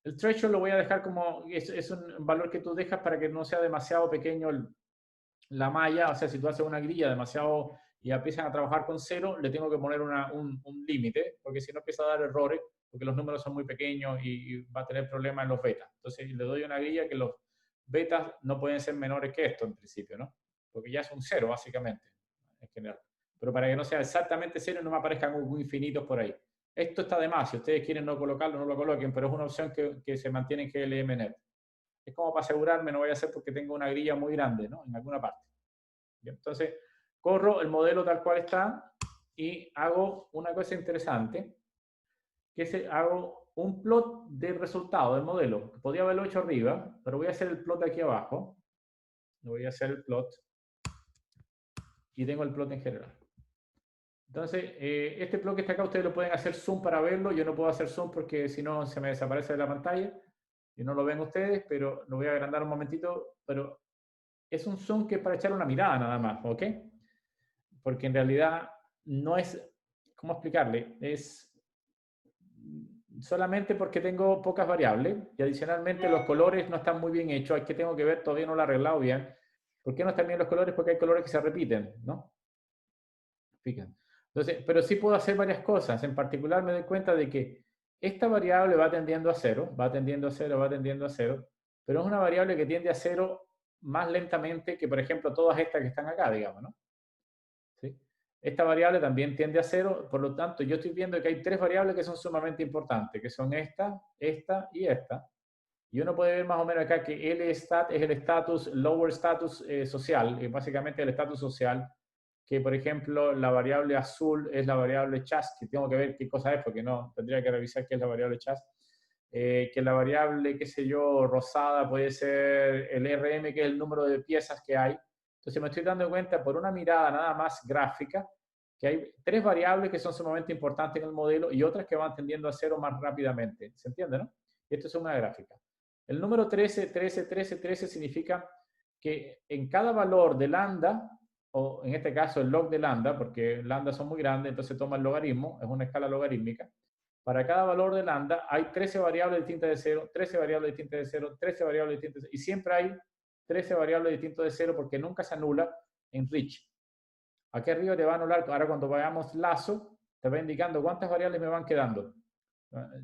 El threshold lo voy a dejar como, es un valor que tú dejas para que no sea demasiado pequeño la malla, o sea, si tú haces una grilla demasiado y empiezan a trabajar con 0, le tengo que poner un límite, porque si no empieza a dar errores, porque los números son muy pequeños y va a tener problemas en los betas. Entonces le doy una grilla que los betas no pueden ser menores que esto en principio, ¿no? Porque ya es un 0 básicamente, en general. Pero para que no sea exactamente 0 no me aparezcan muy infinitos por ahí. Esto está de más, si ustedes quieren no colocarlo, no lo coloquen, pero es una opción que se mantiene en GLMNet. Es como para asegurarme, no voy a hacer porque tengo una grilla muy grande, ¿no? En alguna parte. Bien, entonces, corro el modelo tal cual está y hago una cosa interesante, que es hago un plot del resultado del modelo. Podría haberlo hecho arriba, pero voy a hacer el plot aquí abajo. Voy a hacer el plot y tengo el plot en general. Entonces, este plot que está acá, ustedes lo pueden hacer zoom para verlo. Yo no puedo hacer zoom porque si no se me desaparece de la pantalla y no lo ven ustedes, pero lo voy a agrandar un momentito. Pero es un zoom que es para echar una mirada nada más, ¿ok? Porque en realidad no es, ¿cómo explicarle? Es solamente porque tengo pocas variables y adicionalmente los colores no están muy bien hechos, hay que tengo que ver, todavía no lo he arreglado bien. ¿Por qué no están bien los colores? Porque hay colores que se repiten, ¿no? Fíjense. Entonces, pero sí puedo hacer varias cosas. En particular me doy cuenta de que esta variable va tendiendo a 0, va tendiendo a 0, va tendiendo a 0, pero es una variable que tiende a 0 más lentamente que, por ejemplo, todas estas que están acá, digamos, ¿no? ¿Sí? Esta variable también tiende a 0, por lo tanto, yo estoy viendo que hay tres variables que son sumamente importantes, que son esta, esta y esta. Y uno puede ver más o menos acá que LStat es el status, lower status social, básicamente el estatus social, que por ejemplo la variable azul es la variable chas, que tengo que ver qué cosa es, porque no, tendría que revisar qué es la variable chas. Que la variable, qué sé yo, rosada puede ser el RM, que es el número de piezas que hay. Entonces me estoy dando cuenta por una mirada nada más gráfica que hay tres variables que son sumamente importantes en el modelo y otras que van tendiendo a 0 más rápidamente. ¿Se entiende, no? Esto es una gráfica. El número 13, 13, 13, 13 significa que en cada valor de lambda, o en este caso el log de lambda, porque lambda son muy grandes, entonces toma el logaritmo, es una escala logarítmica. Para cada valor de lambda hay 13 variables distintas de 0, 13 variables distintas de 0, 13 variables distintas de 0, y siempre hay 13 variables distintas de 0 porque nunca se anula en Rich. Aquí arriba te va a anular, ahora cuando vayamos lazo, te va indicando cuántas variables me van quedando.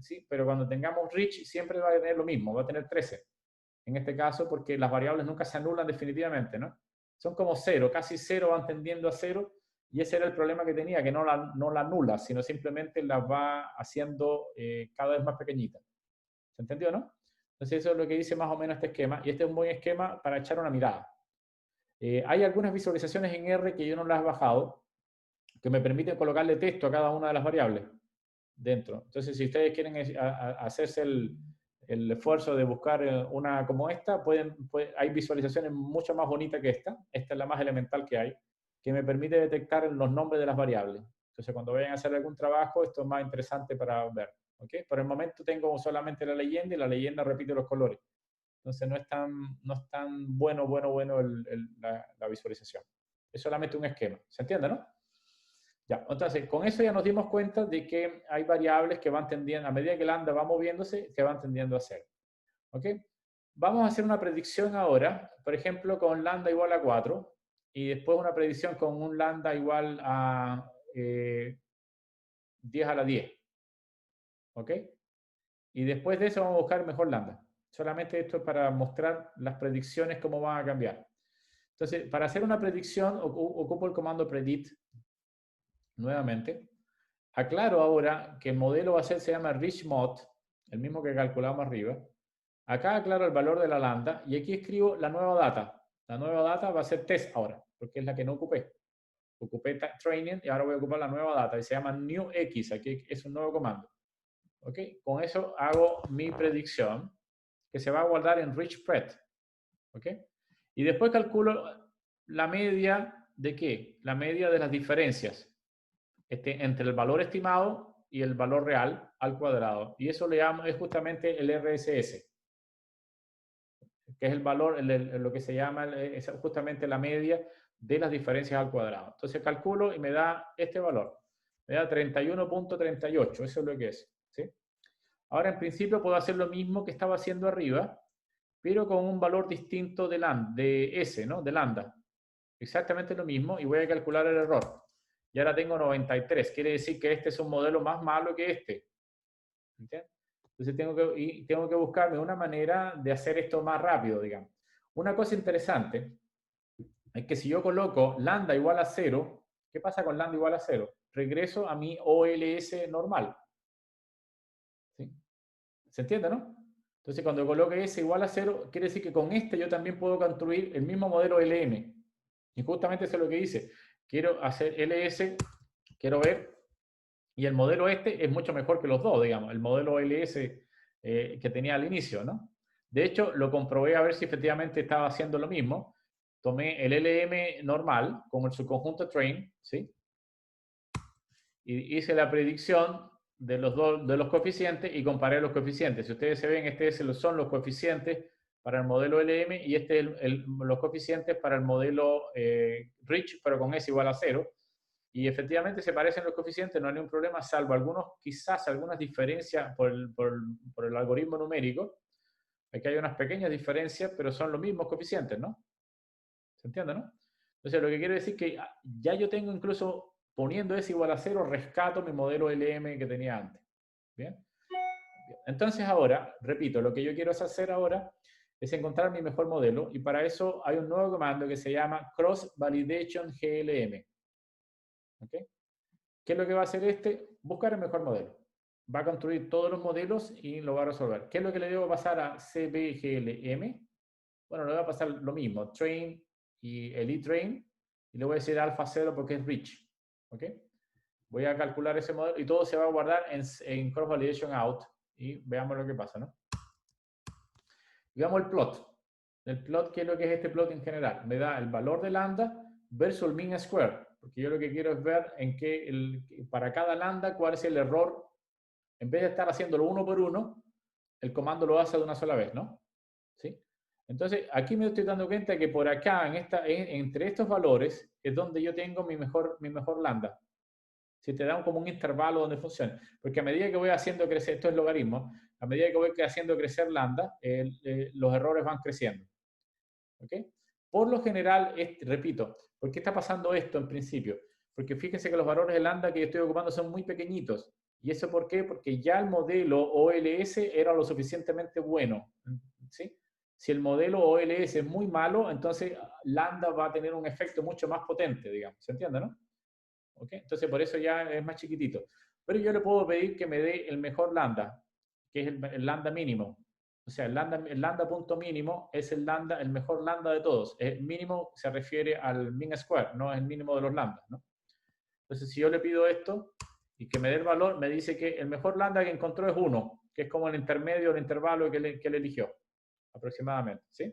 ¿Sí? Pero cuando tengamos reach siempre va a tener lo mismo, va a tener 13. En este caso, porque las variables nunca se anulan definitivamente, ¿no? Son como cero, casi cero, van tendiendo a cero, y ese era el problema que tenía, que no la anula, sino simplemente las va haciendo cada vez más pequeñitas. ¿Se entendió, no? Entonces eso es lo que dice más o menos este esquema, y este es un buen esquema para echar una mirada. Hay algunas visualizaciones en R que yo no las he bajado, que me permiten colocarle texto a cada una de las variables dentro. Entonces, si ustedes quieren hacerse el esfuerzo de buscar una como esta, hay visualizaciones mucho más bonitas que esta. Esta es la más elemental que hay, que me permite detectar los nombres de las variables. Entonces, cuando vayan a hacer algún trabajo, esto es más interesante para ver. ¿Okay? Por el momento tengo solamente la leyenda, y la leyenda repite los colores. Entonces, no es tan bueno la visualización. Es solamente un esquema. ¿Se entiende, no? Ya, entonces, con eso ya nos dimos cuenta de que hay variables que van tendiendo, a medida que lambda va moviéndose, que van tendiendo a cero. ¿Ok? Vamos a hacer una predicción ahora, por ejemplo, con lambda igual a 4, y después una predicción con un lambda igual a 10 a la 10. ¿Ok? Y después de eso vamos a buscar mejor lambda. Solamente esto es para mostrar las predicciones, cómo van a cambiar. Entonces, para hacer una predicción, ocupo el comando predict nuevamente. Aclaro ahora que el modelo va a ser, se llama RichMod, el mismo que calculamos arriba. Acá aclaro el valor de la lambda y aquí escribo la nueva data. La nueva data va a ser test ahora, porque es la que no ocupé. Ocupé training y ahora voy a ocupar la nueva data y se llama newx. Aquí es un nuevo comando. ¿Ok? Con eso hago mi predicción que se va a guardar en RichPred. ¿Ok? Y después calculo la media de ¿qué? La media de las diferencias entre el valor estimado y el valor real al cuadrado. Y eso es justamente el RSS, que es el valor, lo que se llama, es justamente la media de las diferencias al cuadrado. Entonces calculo y me da este valor. Me da 31.38, eso es lo que es. ¿Sí? Ahora, en principio, puedo hacer lo mismo que estaba haciendo arriba, pero con un valor distinto de S, ¿no? De lambda. Exactamente lo mismo, y voy a calcular el error. Y ahora tengo 93. Quiere decir que este es un modelo más malo que este. ¿Entiendes? Entonces tengo que buscarme una manera de hacer esto más rápido, digamos. Una cosa interesante es que si yo coloco lambda igual a 0, ¿qué pasa con lambda igual a 0? Regreso a mi OLS normal. ¿Sí? ¿Se entiende, no? Entonces cuando coloque S igual a 0, quiere decir que con este yo también puedo construir el mismo modelo LM. Y justamente eso es lo que dice. Quiero hacer LS, quiero ver, y el modelo este es mucho mejor que los dos, digamos, el modelo LS que tenía al inicio, ¿no? De hecho, lo comprobé a ver si efectivamente estaba haciendo lo mismo. Tomé el LM normal con el subconjunto train, ¿sí? Y hice la predicción de los coeficientes y comparé los coeficientes. Si ustedes se ven, son los coeficientes para el modelo LM y los coeficientes para el modelo Rich, pero con S igual a 0. Y efectivamente se parecen los coeficientes, no hay ningún problema, salvo quizás algunas diferencias por el algoritmo numérico. Aquí hay unas pequeñas diferencias, pero son los mismos coeficientes, ¿no? ¿Se entiende, no? Entonces, lo que quiero decir es que ya yo tengo incluso, poniendo S igual a 0, rescato mi modelo LM que tenía antes. ¿Bien? Entonces ahora, repito, lo que yo quiero hacer ahora es encontrar mi mejor modelo y para eso hay un nuevo comando que se llama Cross Validation GLM. ¿Ok? ¿Qué es lo que va a hacer este? Buscar el mejor modelo. Va a construir todos los modelos y lo va a resolver. ¿Qué es lo que le debo pasar a CBGLM? Bueno, le voy a pasar lo mismo, train y elite train, y le voy a decir alfa 0 porque es rich. ¿Ok? Voy a calcular ese modelo y todo se va a guardar en cross validation out y veamos lo que pasa, ¿no? Y veamos el plot. El plot, ¿qué es lo que es este plot en general? Me da el valor de lambda versus el mean square, porque yo lo que quiero es ver para cada lambda cuál es el error. En vez de estar haciéndolo uno por uno, el comando lo hace de una sola vez, ¿no? ¿Sí? Entonces, aquí me estoy dando cuenta que por acá, entre estos valores, es donde yo tengo mi mejor lambda. Si te dan como un intervalo donde funciona. Porque a medida que voy haciendo crecer, esto es logaritmo, a medida que voy haciendo crecer lambda, los errores van creciendo. ¿Ok? por lo general, repito, ¿por qué está pasando esto en principio? Porque fíjense que los valores de lambda que yo estoy ocupando son muy pequeñitos. ¿Y eso por qué? Porque ya el modelo OLS era lo suficientemente bueno, ¿sí? Si el modelo OLS es muy malo, entonces lambda va a tener un efecto mucho más potente, digamos. ¿Se entiende, no? ¿Okay? Entonces, por eso ya es más chiquitito. Pero yo le puedo pedir que me dé el mejor lambda, que es el lambda mínimo. O sea, el lambda punto mínimo es el mejor lambda de todos. El mínimo se refiere al mean square, no es el mínimo de los lambdas, ¿no? Entonces, si yo le pido esto y que me dé el valor, me dice que el mejor lambda que encontró es 1, que es como el intermedio, el intervalo que él eligió, aproximadamente, ¿sí?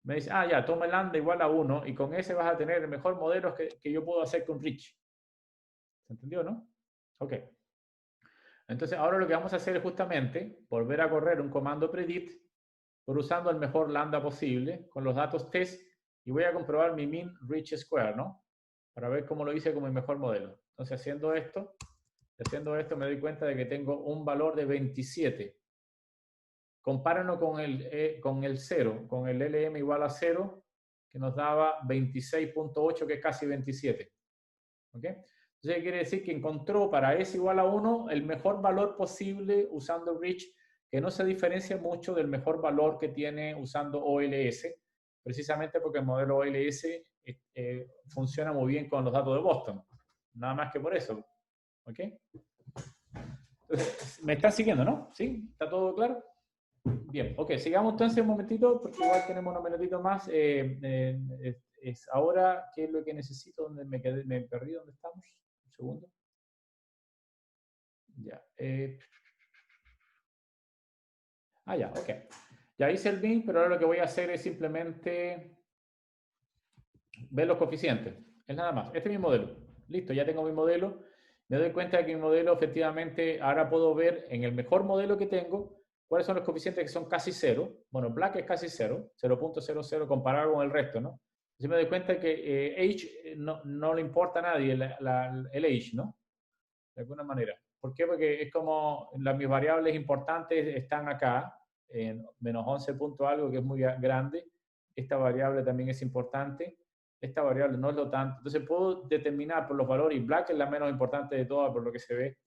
Me dice, ya, toma el lambda igual a 1 y con ese vas a tener el mejor modelo que yo puedo hacer con Rich. ¿Se entendió, no? Ok. Entonces, ahora lo que vamos a hacer es justamente volver a correr un comando predict por usando el mejor lambda posible con los datos test y voy a comprobar mi mean Rich Square, ¿no? Para ver cómo lo hice con mi mejor modelo. Entonces, haciendo esto me doy cuenta de que tengo un valor de 27. Compárenlo con el 0, con el LM igual a 0, que nos daba 26.8, que es casi 27. ¿Ok? Entonces, quiere decir que encontró para S igual a 1 el mejor valor posible usando Rich, que no se diferencia mucho del mejor valor que tiene usando OLS, precisamente porque el modelo OLS funciona muy bien con los datos de Boston. Nada más que por eso. ¿Ok? Entonces, ¿me están siguiendo, no? ¿Sí? ¿Está todo claro? Bien, ok, sigamos entonces un momentito, porque igual tenemos unos minutitos más. Es ahora, ¿qué es lo que necesito? ¿Dónde me perdí? ¿Dónde estamos? Un segundo. Ya. Ya, ok. Ya hice el bin, pero ahora lo que voy a hacer es simplemente ver los coeficientes. Es nada más. Este es mi modelo. Listo, ya tengo mi modelo. Me doy cuenta de que mi modelo, efectivamente, ahora puedo ver en el mejor modelo que tengo cuáles son los coeficientes que son casi 0. Bueno, Black es casi 0, 0.00 comparado con el resto, ¿no? Entonces me doy cuenta que H no le importa a nadie el H, ¿no? De alguna manera. ¿Por qué? Porque es como mis variables importantes están acá, en menos 11 punto algo, que es muy grande. Esta variable también es importante. Esta variable no es lo tanto. Entonces puedo determinar por los valores, y Black es la menos importante de todas por lo que se ve.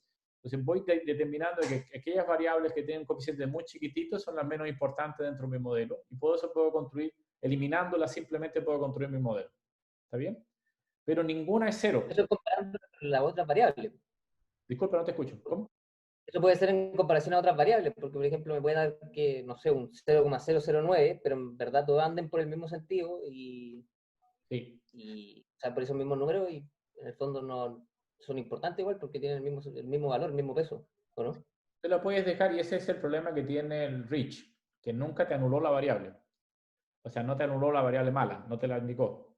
Entonces voy determinando que aquellas variables que tienen coeficientes muy chiquititos son las menos importantes dentro de mi modelo. Y por eso puedo construir, eliminándolas simplemente puedo construir mi modelo. ¿Está bien? Pero ninguna es 0. Eso comparando la otra variable. Disculpa, no te escucho. ¿Cómo? Eso puede ser en comparación a otras variables, porque por ejemplo me puede dar que, no sé, un 0,009, pero en verdad todos anden por el mismo sentido sí. y o sea, por esos mismos números y en el fondo no son importantes igual porque tienen el mismo valor, el mismo peso, ¿o no? Te lo puedes dejar y ese es el problema que tiene el Rich, que nunca te anuló la variable. O sea, no te anuló la variable mala, no te la indicó.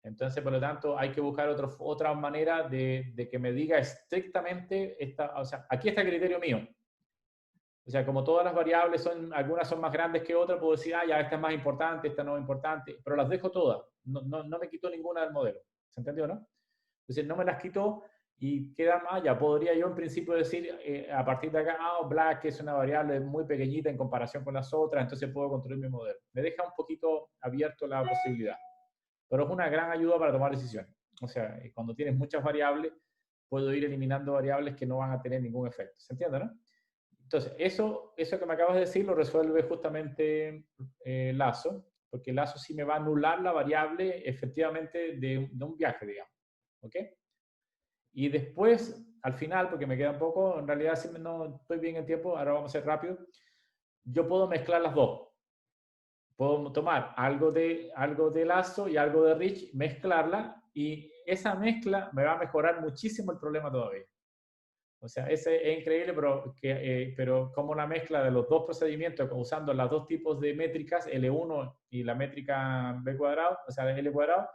Entonces, por lo tanto, hay que buscar otra manera de que me diga estrictamente, o sea, aquí está el criterio mío. O sea, como todas las variables algunas son más grandes que otras, puedo decir, ya, esta es más importante, esta no es importante, pero las dejo todas. No me quito ninguna del modelo. ¿Se entendió, no? Entonces, no me las quito y queda más, ya podría yo en principio decir, a partir de acá, Black es una variable muy pequeñita en comparación con las otras, entonces puedo construir mi modelo. Me deja un poquito abierto la posibilidad. Pero es una gran ayuda para tomar decisiones. O sea, cuando tienes muchas variables, puedo ir eliminando variables que no van a tener ningún efecto. ¿Se entiende, no? Entonces, eso que me acabas de decir lo resuelve justamente Lazo, porque Lazo sí me va a anular la variable efectivamente de un viaje, digamos. ¿Ok? Y después, al final, porque me queda un poco, en realidad si no estoy bien en tiempo, ahora vamos a ser rápido, yo puedo mezclar las dos. Puedo tomar algo de Lazo y algo de Rich, mezclarla, y esa mezcla me va a mejorar muchísimo el problema todavía. O sea, ese es increíble, pero como la mezcla de los dos procedimientos, usando los dos tipos de métricas, L1 y la métrica B cuadrado, o sea, L cuadrado,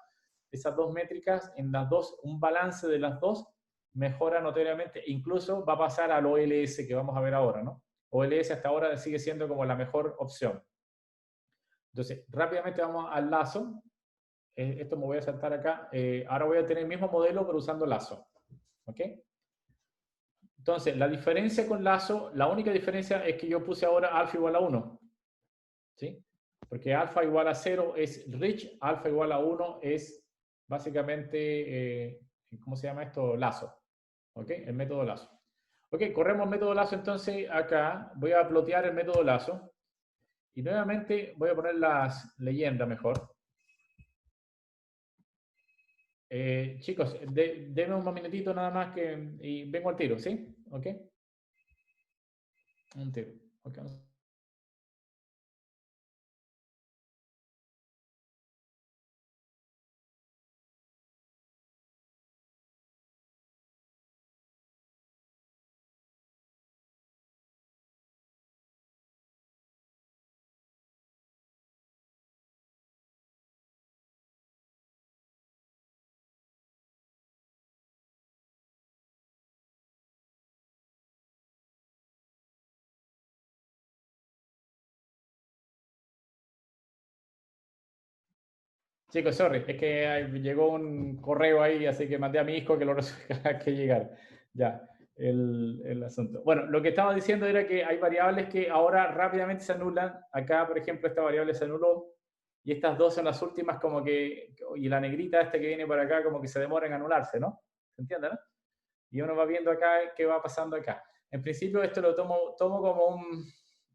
esas dos métricas, en las dos, un balance de las dos, mejora notoriamente, incluso va a pasar al OLS, que vamos a ver ahora, ¿no? OLS hasta ahora sigue siendo como la mejor opción. Entonces, rápidamente vamos al Lazo. Esto me voy a saltar acá. Ahora voy a tener el mismo modelo, pero usando Lazo. ¿Ok? Entonces, la diferencia con Lazo, la única diferencia es que yo puse ahora alfa igual a 1. ¿Sí? Porque alfa igual a 0 es rich, alfa igual a 1 es básicamente, ¿cómo se llama esto? Lazo. ¿Ok? El método lazo. Ok, corremos el método lazo entonces acá. Voy a plotear el método lazo. Y nuevamente voy a poner las leyendas mejor. Chicos, denme un minutito nada más y vengo al tiro, ¿sí? ¿Ok? Un tiro. Ok. Chicos, sorry, es que llegó un correo ahí, así que mandé a mi hijo que lo resuelva que llegar. Ya, el asunto. Bueno, lo que estaba diciendo era que hay variables que ahora rápidamente se anulan. Acá, por ejemplo, esta variable se anuló y estas dos son las últimas como que, y la negrita esta que viene por acá como que se demora en anularse, ¿no? ¿Se entiende, no? Y uno va viendo acá qué va pasando acá. En principio esto lo tomo como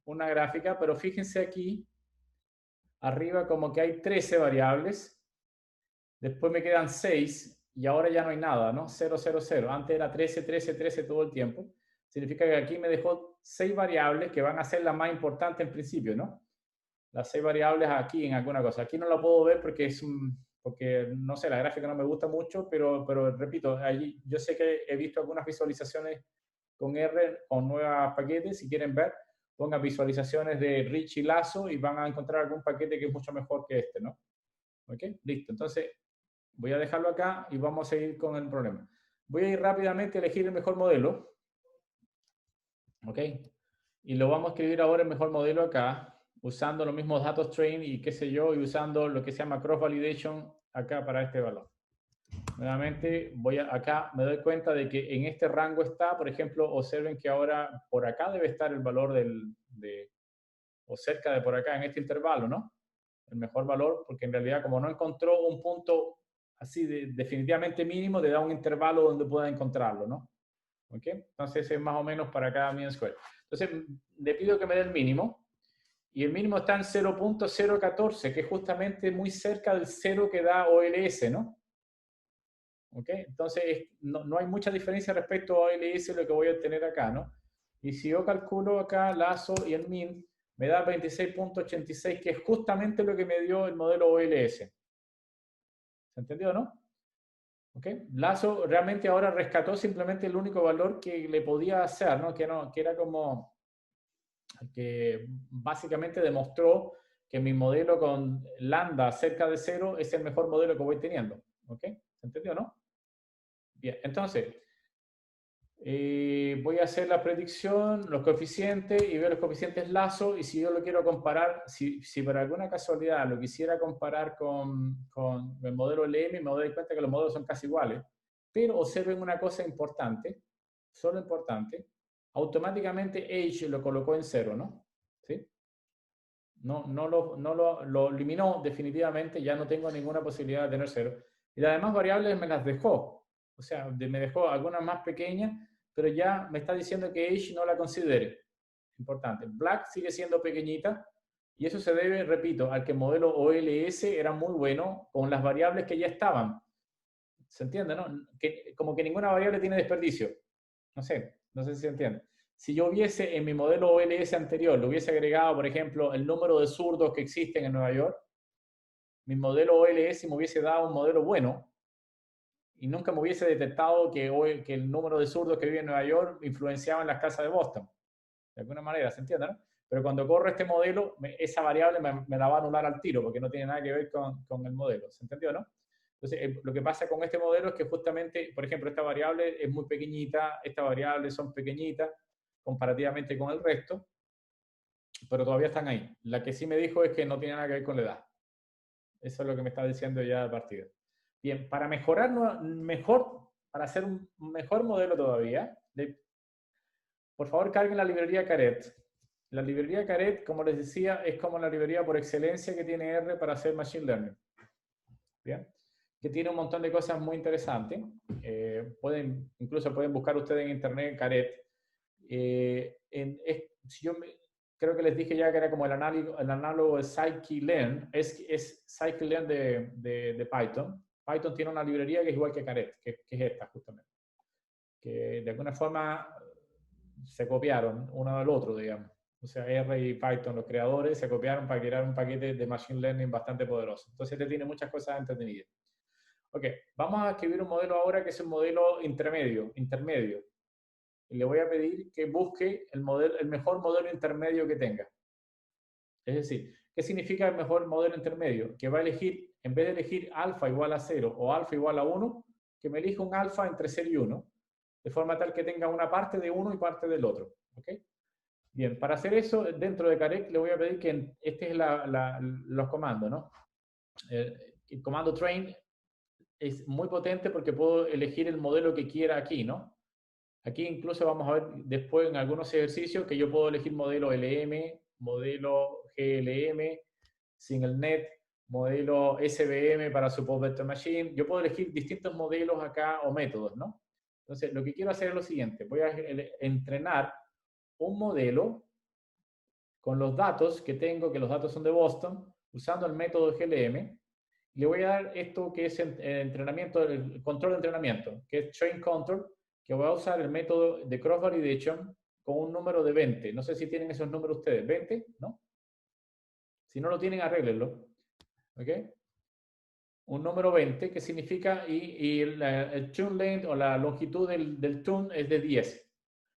una gráfica, pero fíjense aquí arriba como que hay 13 variables. Después me quedan 6 y ahora ya no hay nada, ¿no? 0, 0, 0. Antes era 13, 13, 13 todo el tiempo. Significa que aquí me dejó 6 variables que van a ser las más importantes en principio, ¿no? Las 6 variables aquí en alguna cosa. Aquí no la puedo ver porque porque no sé, la gráfica no me gusta mucho, pero repito, allí yo sé que he visto algunas visualizaciones con R, con nuevos paquetes. Si quieren ver, pongan visualizaciones de Rich y Lazo y van a encontrar algún paquete que es mucho mejor que este, ¿no? ¿Ok? Listo. Entonces, voy a dejarlo acá y vamos a seguir con el problema. Voy a ir rápidamente a elegir el mejor modelo. ¿Ok? Y lo vamos a escribir ahora el mejor modelo acá, usando los mismos datos train y qué sé yo, y usando lo que se llama cross validation acá para este valor. Nuevamente, acá, me doy cuenta de que en este rango está, por ejemplo, observen que ahora por acá debe estar el valor o cerca de por acá en este intervalo, ¿no? El mejor valor, porque en realidad como no encontró un punto así definitivamente mínimo, te da un intervalo donde pueda encontrarlo, ¿no? ¿Ok? Entonces es más o menos para cada mean square. Entonces le pido que me dé el mínimo, y el mínimo está en 0.014, que es justamente muy cerca del 0 que da OLS, ¿no? ¿Ok? Entonces no hay mucha diferencia respecto a OLS lo que voy a obtener acá, ¿no? Y si yo calculo acá lazo y el min, me da 26.86, que es justamente lo que me dio el modelo OLS. ¿Se entendió, no? ¿Ok? Lazo realmente ahora rescató simplemente el único valor que le podía hacer, ¿no? Que era como que básicamente demostró que mi modelo con lambda cerca de 0 es el mejor modelo que voy teniendo. ¿Ok? ¿Se entendió, no? Bien, entonces, voy a hacer la predicción, los coeficientes, y veo los coeficientes Lazo, y si yo lo quiero comparar, si por alguna casualidad lo quisiera comparar con el modelo LM, me doy cuenta que los modelos son casi iguales, pero observen una cosa importante, solo importante, automáticamente H lo colocó en 0, ¿no? ¿Sí? No lo eliminó definitivamente, ya no tengo ninguna posibilidad de tener 0. Y las demás variables me las dejó, o sea, me dejó algunas más pequeñas, pero ya me está diciendo que H no la considere. Importante. Black sigue siendo pequeñita, y eso se debe, repito, al que el modelo OLS era muy bueno con las variables que ya estaban. ¿Se entiende, no? Como que ninguna variable tiene desperdicio. No sé si se entiende. Si yo hubiese en mi modelo OLS anterior, le hubiese agregado, por ejemplo, el número de zurdos que existen en Nueva York, mi modelo OLS me hubiese dado un modelo bueno, y nunca me hubiese detectado que el número de zurdos que vive en Nueva York influenciaba en las casas de Boston. De alguna manera, ¿se entiende, no? Pero cuando corro este modelo, esa variable me la va a anular al tiro, porque no tiene nada que ver con el modelo. ¿Se entendió, no? Entonces, lo que pasa con este modelo es que justamente, por ejemplo, esta variable es muy pequeñita, estas variables son pequeñitas comparativamente con el resto, pero todavía están ahí. La que sí me dijo es que no tiene nada que ver con la edad. Eso es lo que me está diciendo ya de partida. Bien, para mejorar para hacer un mejor modelo todavía, por favor carguen la librería Caret. La librería Caret, como les decía, es como la librería por excelencia que tiene R para hacer Machine Learning. ¿Bien? Que tiene un montón de cosas muy interesantes. Incluso pueden buscar ustedes en internet Caret. Creo que les dije ya que era como el análogo de Scikit-learn. Es Scikit-learn de Python. Python tiene una librería que es igual que Caret, que es esta justamente. Que de alguna forma se copiaron uno del otro, digamos. O sea, R y Python, los creadores, se copiaron para crear un paquete de Machine Learning bastante poderoso. Entonces, este tiene muchas cosas entretenidas. Ok, vamos a escribir un modelo ahora que es un modelo intermedio. Y le voy a pedir que busque el mejor modelo intermedio que tenga. Es decir, ¿qué significa el mejor modelo intermedio? Que va a elegir, en vez de elegir alfa igual a 0 o alfa igual a 1, que me elija un alfa entre 0 y 1, de forma tal que tenga una parte de uno y parte del otro. ¿Ok? Bien, para hacer eso, dentro de Caret le voy a pedir que este es los comandos, ¿no? El comando train es muy potente porque puedo elegir el modelo que quiera aquí, ¿no? Aquí incluso vamos a ver después en algunos ejercicios que yo puedo elegir modelo LM, modelo GLM, SingleNet, modelo SVM para Support Vector Machine. Yo puedo elegir distintos modelos acá o métodos, ¿no? Entonces, lo que quiero hacer es lo siguiente. Voy a entrenar un modelo con los datos que tengo, que los datos son de Boston, usando el método GLM. Le voy a dar esto que es entrenamiento, el control de entrenamiento, que es Train Control, que voy a usar el método de Cross Validation con un número de 20. No sé si tienen esos números ustedes. ¿20? ¿No? Si no lo tienen, arréglenlo. ¿Ok? Un número 20, que significa, y el tune length o la longitud del tune es de 10.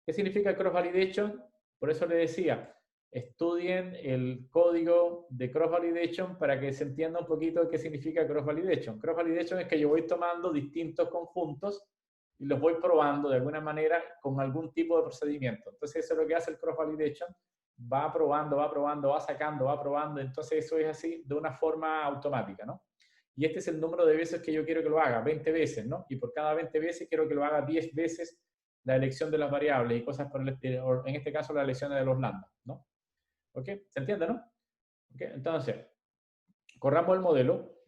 ¿Qué significa Cross Validation? Por eso le decía, estudien el código de Cross Validation para que se entienda un poquito qué significa Cross Validation. Cross Validation es que yo voy tomando distintos conjuntos y los voy probando de alguna manera con algún tipo de procedimiento. Entonces eso es lo que hace el Cross Validation. Va probando, va sacando, va probando. Entonces eso es así de una forma automática, ¿no? Y este es el número de veces que yo quiero que lo haga, 20 veces, ¿no? Y por cada 20 veces quiero que lo haga 10 veces la elección de las variables y cosas por el estilo, en este caso la elección de los lambda, ¿no? ¿Ok? ¿Se entiende, no? ¿Ok? Entonces, corramos el modelo.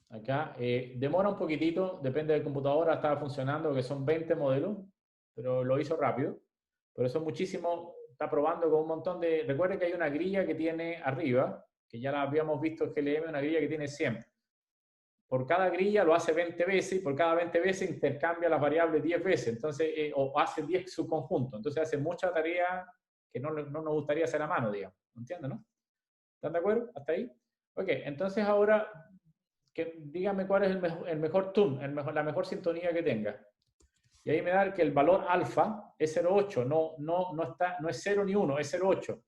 Acá demora un poquitito, depende del computador, estaba funcionando, que son 20 modelos, pero lo hizo rápido. Pero eso es muchísimo, está probando con un montón de... Recuerden que hay una grilla que tiene arriba, que ya la habíamos visto en GLM, una grilla que tiene 100. Por cada grilla lo hace 20 veces y por cada 20 veces intercambia las variables 10 veces, entonces, o hace 10 subconjuntos. Entonces hace mucha tarea que no nos gustaría hacer a mano, digamos. ¿Entienden, no? ¿Están de acuerdo? ¿Hasta ahí? Ok, entonces ahora, díganme cuál es el mejor tune, la mejor sintonía que tenga. Y ahí me da que el valor alfa es 0,8, no es 0 ni 1, es 0,8.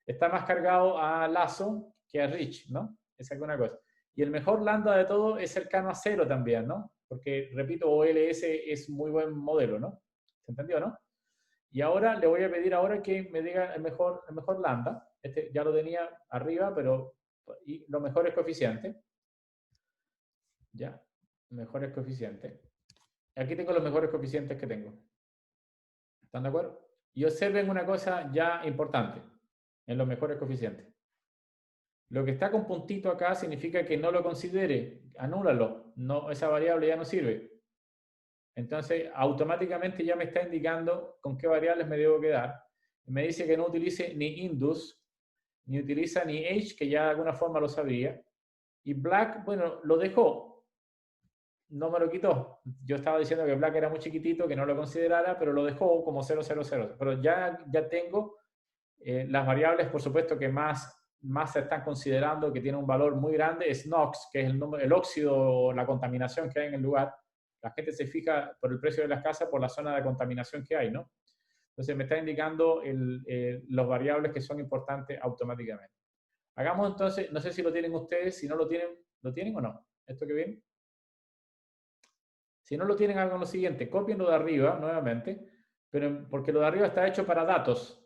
Está más cargado a lazo que a rich, ¿no? Es alguna cosa. Y el mejor lambda de todo es cercano a 0 también, ¿no? Porque, repito, OLS es muy buen modelo, ¿no? ¿Se entendió, no? Y ahora le voy a pedir ahora que me diga el mejor lambda. Este ya lo tenía arriba, pero y los mejores coeficientes. Ya, mejores coeficientes. Aquí tengo los mejores coeficientes que tengo. ¿Están de acuerdo? Y observen una cosa ya importante en los mejores coeficientes. Lo que está con puntito acá significa que no lo considere, anúlalo, no, esa variable ya no sirve. Entonces, automáticamente ya me está indicando con qué variables me debo quedar. Me dice que no utilice ni indus, ni utiliza ni age, que ya de alguna forma lo sabía. Y black, bueno, lo dejó, no me lo quitó. Yo estaba diciendo que black era muy chiquitito, que no lo considerara, pero lo dejó como 000. Pero ya tengo las variables, por supuesto, que más se están considerando, que tiene un valor muy grande, es NOx, que es el óxido o la contaminación que hay en el lugar. La gente se fija por el precio de las casas por la zona de contaminación que hay, ¿no? Entonces me está indicando los variables que son importantes automáticamente. Hagamos entonces, no sé si lo tienen ustedes, si no lo tienen o no? ¿Esto que viene? Si no lo tienen, hagan lo siguiente, copien lo de arriba nuevamente, pero porque lo de arriba está hecho para datos.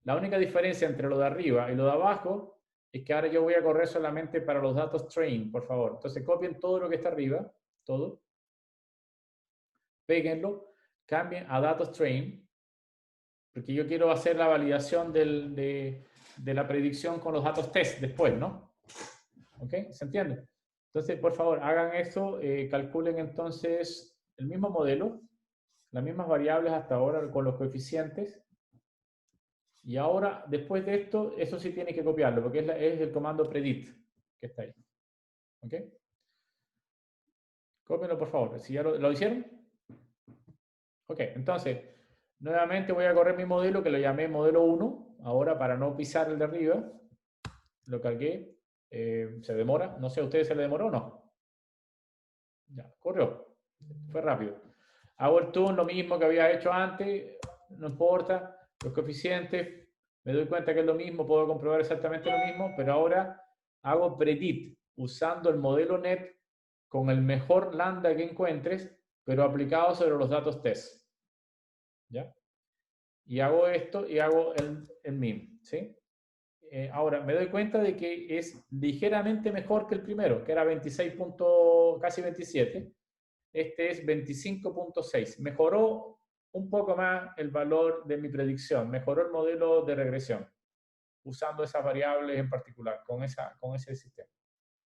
La única diferencia entre lo de arriba y lo de abajo es que ahora yo voy a correr solamente para los datos train, por favor. Entonces copien todo lo que está arriba, todo. Péguenlo, cambien a datos train. Porque yo quiero hacer la validación de la predicción con los datos test después, ¿no? ¿Ok? ¿Se entiende? Entonces, por favor, hagan eso, calculen entonces el mismo modelo, las mismas variables hasta ahora con los coeficientes. Y ahora, después de esto, eso sí tiene que copiarlo, porque es el comando predict que está ahí. ¿Ok? Cópienlo, por favor. Si ya lo hicieron. Ok, entonces, nuevamente voy a correr mi modelo, que lo llamé modelo 1, ahora para no pisar el de arriba. Lo cargué. Se demora. No sé, ¿a ustedes se le demoró o no? Ya, corrió. Fue rápido. Hago el tune, lo mismo que había hecho antes. No importa. Los coeficientes. Me doy cuenta que es lo mismo. Puedo comprobar exactamente lo mismo. Pero ahora hago predict usando el modelo net con el mejor lambda que encuentres, pero aplicado sobre los datos test. ¿Ya? Y hago esto y hago el MIM. ¿Sí? Ahora, me doy cuenta de que es ligeramente mejor que el primero, que era 26. Casi 27. Este es 25.6. Mejoró un poco más el valor de mi predicción. Mejoró el modelo de regresión, usando esas variables en particular, con ese sistema.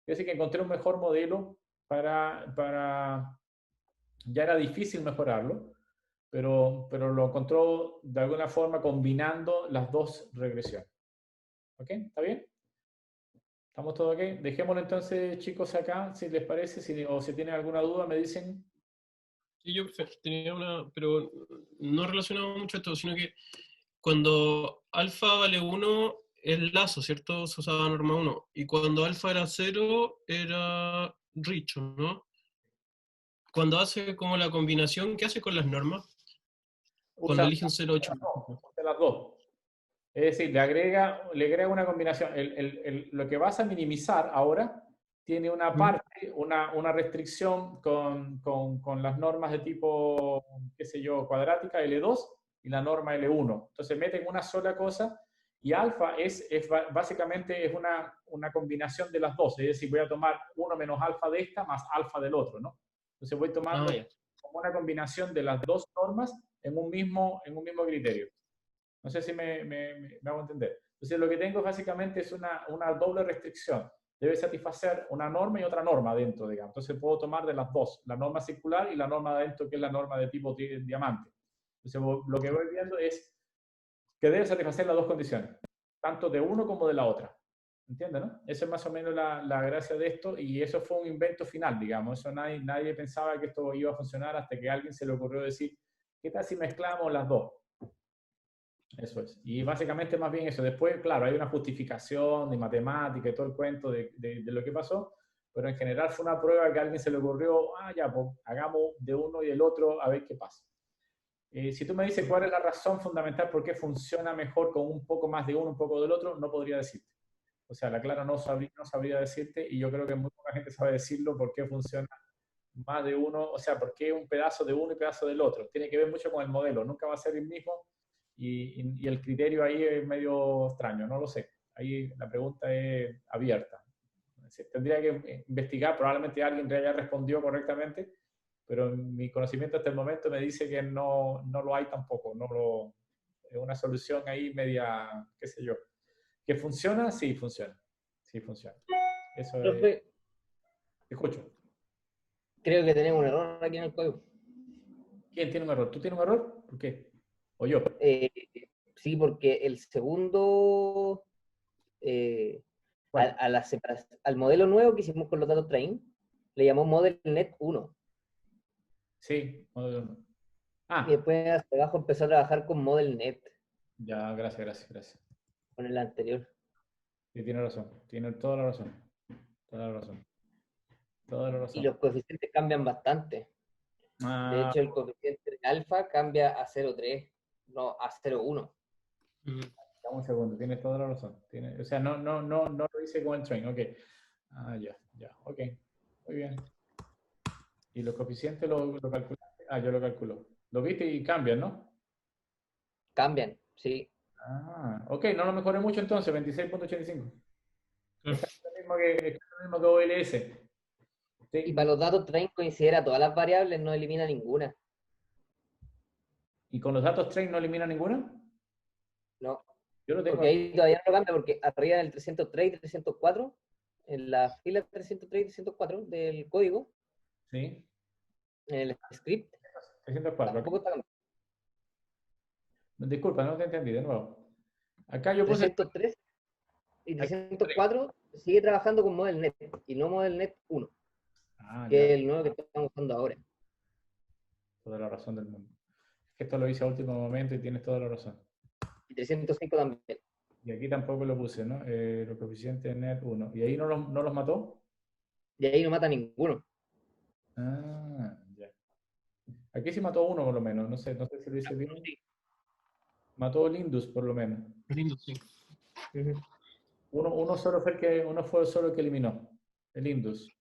Es decir, que encontré un mejor modelo ya era difícil mejorarlo, pero lo encontró de alguna forma combinando las dos regresiones. ¿Ok? ¿Está bien? ¿Estamos todos ok? Dejémoslo entonces, chicos, acá, si les parece, o si tienen alguna duda, me dicen. Sí, yo tenía una, pero no relacionado mucho a esto, sino que cuando alfa vale 1 es lazo, ¿cierto? Se usaba norma 1. Y cuando alfa era 0 era Richo, ¿no? Cuando hace como la combinación, ¿qué hace con las normas? Cuando Usa elige un 0,8. las dos. Es decir, le agrega una combinación. Lo que vas a minimizar ahora tiene una parte, una restricción con las normas de tipo, qué sé yo, cuadrática L2 y la norma L1. Entonces meten una sola cosa y alfa básicamente es una combinación de las dos. Es decir, voy a tomar uno menos alfa de esta más alfa del otro, ¿no? Entonces voy tomando Ya. como una combinación de las dos normas en un mismo criterio. No sé si me hago entender. Entonces, lo que tengo básicamente es una doble restricción. Debe satisfacer una norma y otra norma dentro, digamos. Entonces, puedo tomar de las dos, la norma circular y la norma adentro, que es la norma de tipo diamante. Entonces, lo que voy viendo es que debe satisfacer las dos condiciones, tanto de uno como de la otra. ¿Entiendes, no? Eso es más o menos la gracia de esto, y eso fue un invento final, digamos. Eso nadie pensaba que esto iba a funcionar hasta que a alguien se le ocurrió decir, ¿qué tal si mezclamos las dos? Eso es. Y básicamente más bien eso. Después, claro, hay una justificación de matemática y todo el cuento de lo que pasó, pero en general fue una prueba que a alguien se le ocurrió, ya, pues hagamos de uno y del otro a ver qué pasa. Si tú me dices cuál es la razón fundamental por qué funciona mejor con un poco más de uno, un poco del otro, no podría decirte. O sea, la Clara no sabría decirte, y yo creo que muy poca gente sabe decirlo por qué funciona más de uno, o sea, por qué un pedazo de uno y pedazo del otro. Tiene que ver mucho con el modelo, nunca va a ser el mismo, y el criterio ahí es medio extraño, no lo sé. Ahí la pregunta es abierta. Tendría que investigar, probablemente alguien ya respondió correctamente, pero mi conocimiento hasta el momento me dice que no lo hay tampoco. Es una solución ahí media, qué sé yo. ¿Que funciona? Sí, funciona. Sí, funciona. Eso es. Profe, Te escucho. creo que tenemos un error aquí en el código. ¿Quién tiene un error? ¿Tú tienes un error? ¿Por qué? ¿O yo? Sí, porque el segundo, ¿Cuál? al modelo nuevo que hicimos con los datos train, le llamó ModelNet 1. Sí, modelo uno. Y Ah, después hasta abajo empezó a trabajar con ModelNet, ya, gracias. con el anterior. Sí, tiene razón. Tiene toda la razón. Toda la razón. Toda la Y razón. los coeficientes cambian bastante. De Ah, hecho, el coeficiente de alfa cambia a 0,3, no a 0,1. dame un segundo, tienes toda la razón. O sea, no lo hice con el train, ok. Ah, ya, ok. Muy bien. ¿Y los coeficientes lo calculaste? Ah, yo lo calculo. Lo viste y cambian, ¿no? Cambian, sí. Ah, ok, no lo mejoré mucho entonces, 26.85. Claro. Es casi lo mismo que OLS. Y Sí. para los datos train considera todas las variables, no elimina ninguna. ¿Y con los datos train no elimina ninguna? No, Yo lo tengo porque ahí todavía no lo cambia, porque arriba del 303 y 304, en la fila 303 y 304 del código, sí, en el script, 304. tampoco está cambiando. Disculpa, no te entendí de nuevo. Acá yo puse 303 y aquí, 304 sigue trabajando con ModelNet y no ModelNet 1, ah, que ya, es el nuevo que estamos usando ahora. toda la razón del mundo. Es que esto lo hice a último momento y tienes toda la razón. Y 305 también. Y aquí tampoco lo puse, ¿no? Los coeficientes net 1. ¿Y ahí no los mató? Y ahí no mata ninguno. Ah, ya. Aquí sí mató uno por lo menos. No sé si lo hice bien. Sí. Mató Lindus por lo menos. Lindo, sí. Ujú. Uno fue solo el que eliminó. El Indus.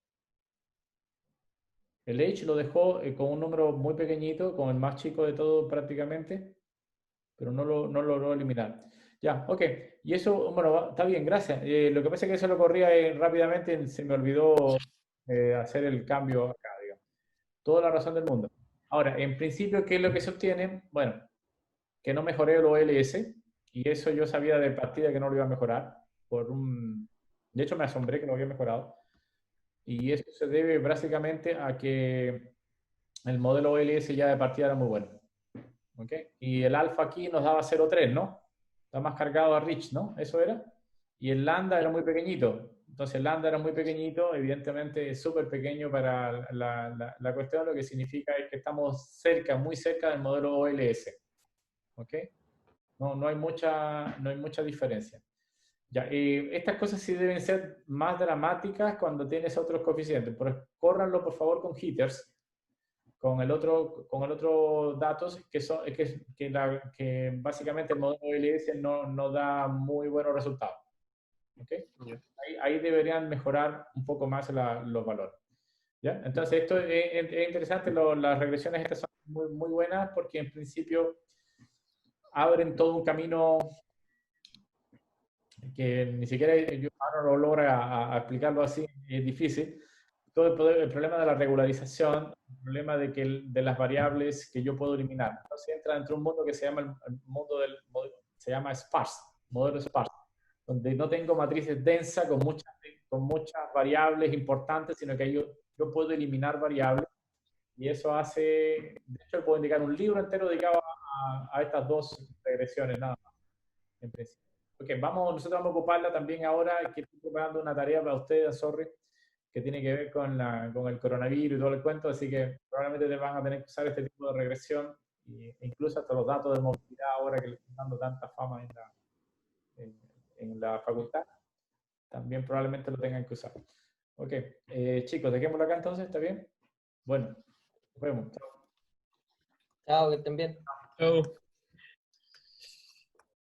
El H lo dejó con un número muy pequeñito, con el más chico de todo prácticamente, pero no logró eliminar. Ya, ok. Y eso, bueno, está bien, gracias. Lo que pasa es que eso lo corría rápidamente, se me olvidó hacer el cambio acá, digamos. Toda la razón del mundo. Ahora, en principio, ¿qué es lo que se obtiene? Bueno, que no mejoré el OLS, y eso yo sabía de partida que no lo iba a mejorar. De hecho, me asombré que lo había mejorado. Y eso se debe básicamente a que el modelo OLS ya de partida era muy bueno. ¿Okay? Y el alfa aquí nos daba 0,3, ¿no? Está más cargado a Rich, ¿no? Eso era. Y el lambda era muy pequeñito. Entonces el lambda era muy pequeñito, evidentemente es súper pequeño para la cuestión, lo que significa es que estamos cerca, muy cerca del modelo OLS. ¿Ok? No hay mucha diferencia. Ya, estas cosas sí deben ser más dramáticas cuando tienes otros coeficientes. Pero córranlo por favor con jitters, con el otro datos, que básicamente el modelo LS no da muy buenos resultados. ¿Okay? Ya. Ahí deberían mejorar un poco más los valores. ¿Ya? Entonces, esto es interesante, las regresiones estas son muy, muy buenas porque en principio abren todo un camino que ni siquiera yo ahora lo logro a explicarlo así, es difícil. Todo el problema de la regularización, el problema de las variables que yo puedo eliminar. Entonces entra dentro de un mundo que se llama el mundo se llama sparse, modelo sparse, donde no tengo matrices densas con muchas variables importantes, sino que yo puedo eliminar variables, y eso hace, de hecho, puedo indicar un libro entero dedicado a estas dos regresiones, nada más, en principio. Ok, nosotros vamos a ocuparla también ahora, que estoy preparando una tarea para ustedes, sorry, que tiene que ver con el coronavirus y todo el cuento, así que probablemente te van a tener que usar este tipo de regresión, e incluso hasta los datos de movilidad ahora que le están dando tanta fama en la facultad, también probablemente lo tengan que usar. Ok, chicos, dejémoslo acá entonces, ¿está bien? Bueno, nos vemos. Chao. Chao, que estén bien. Chao.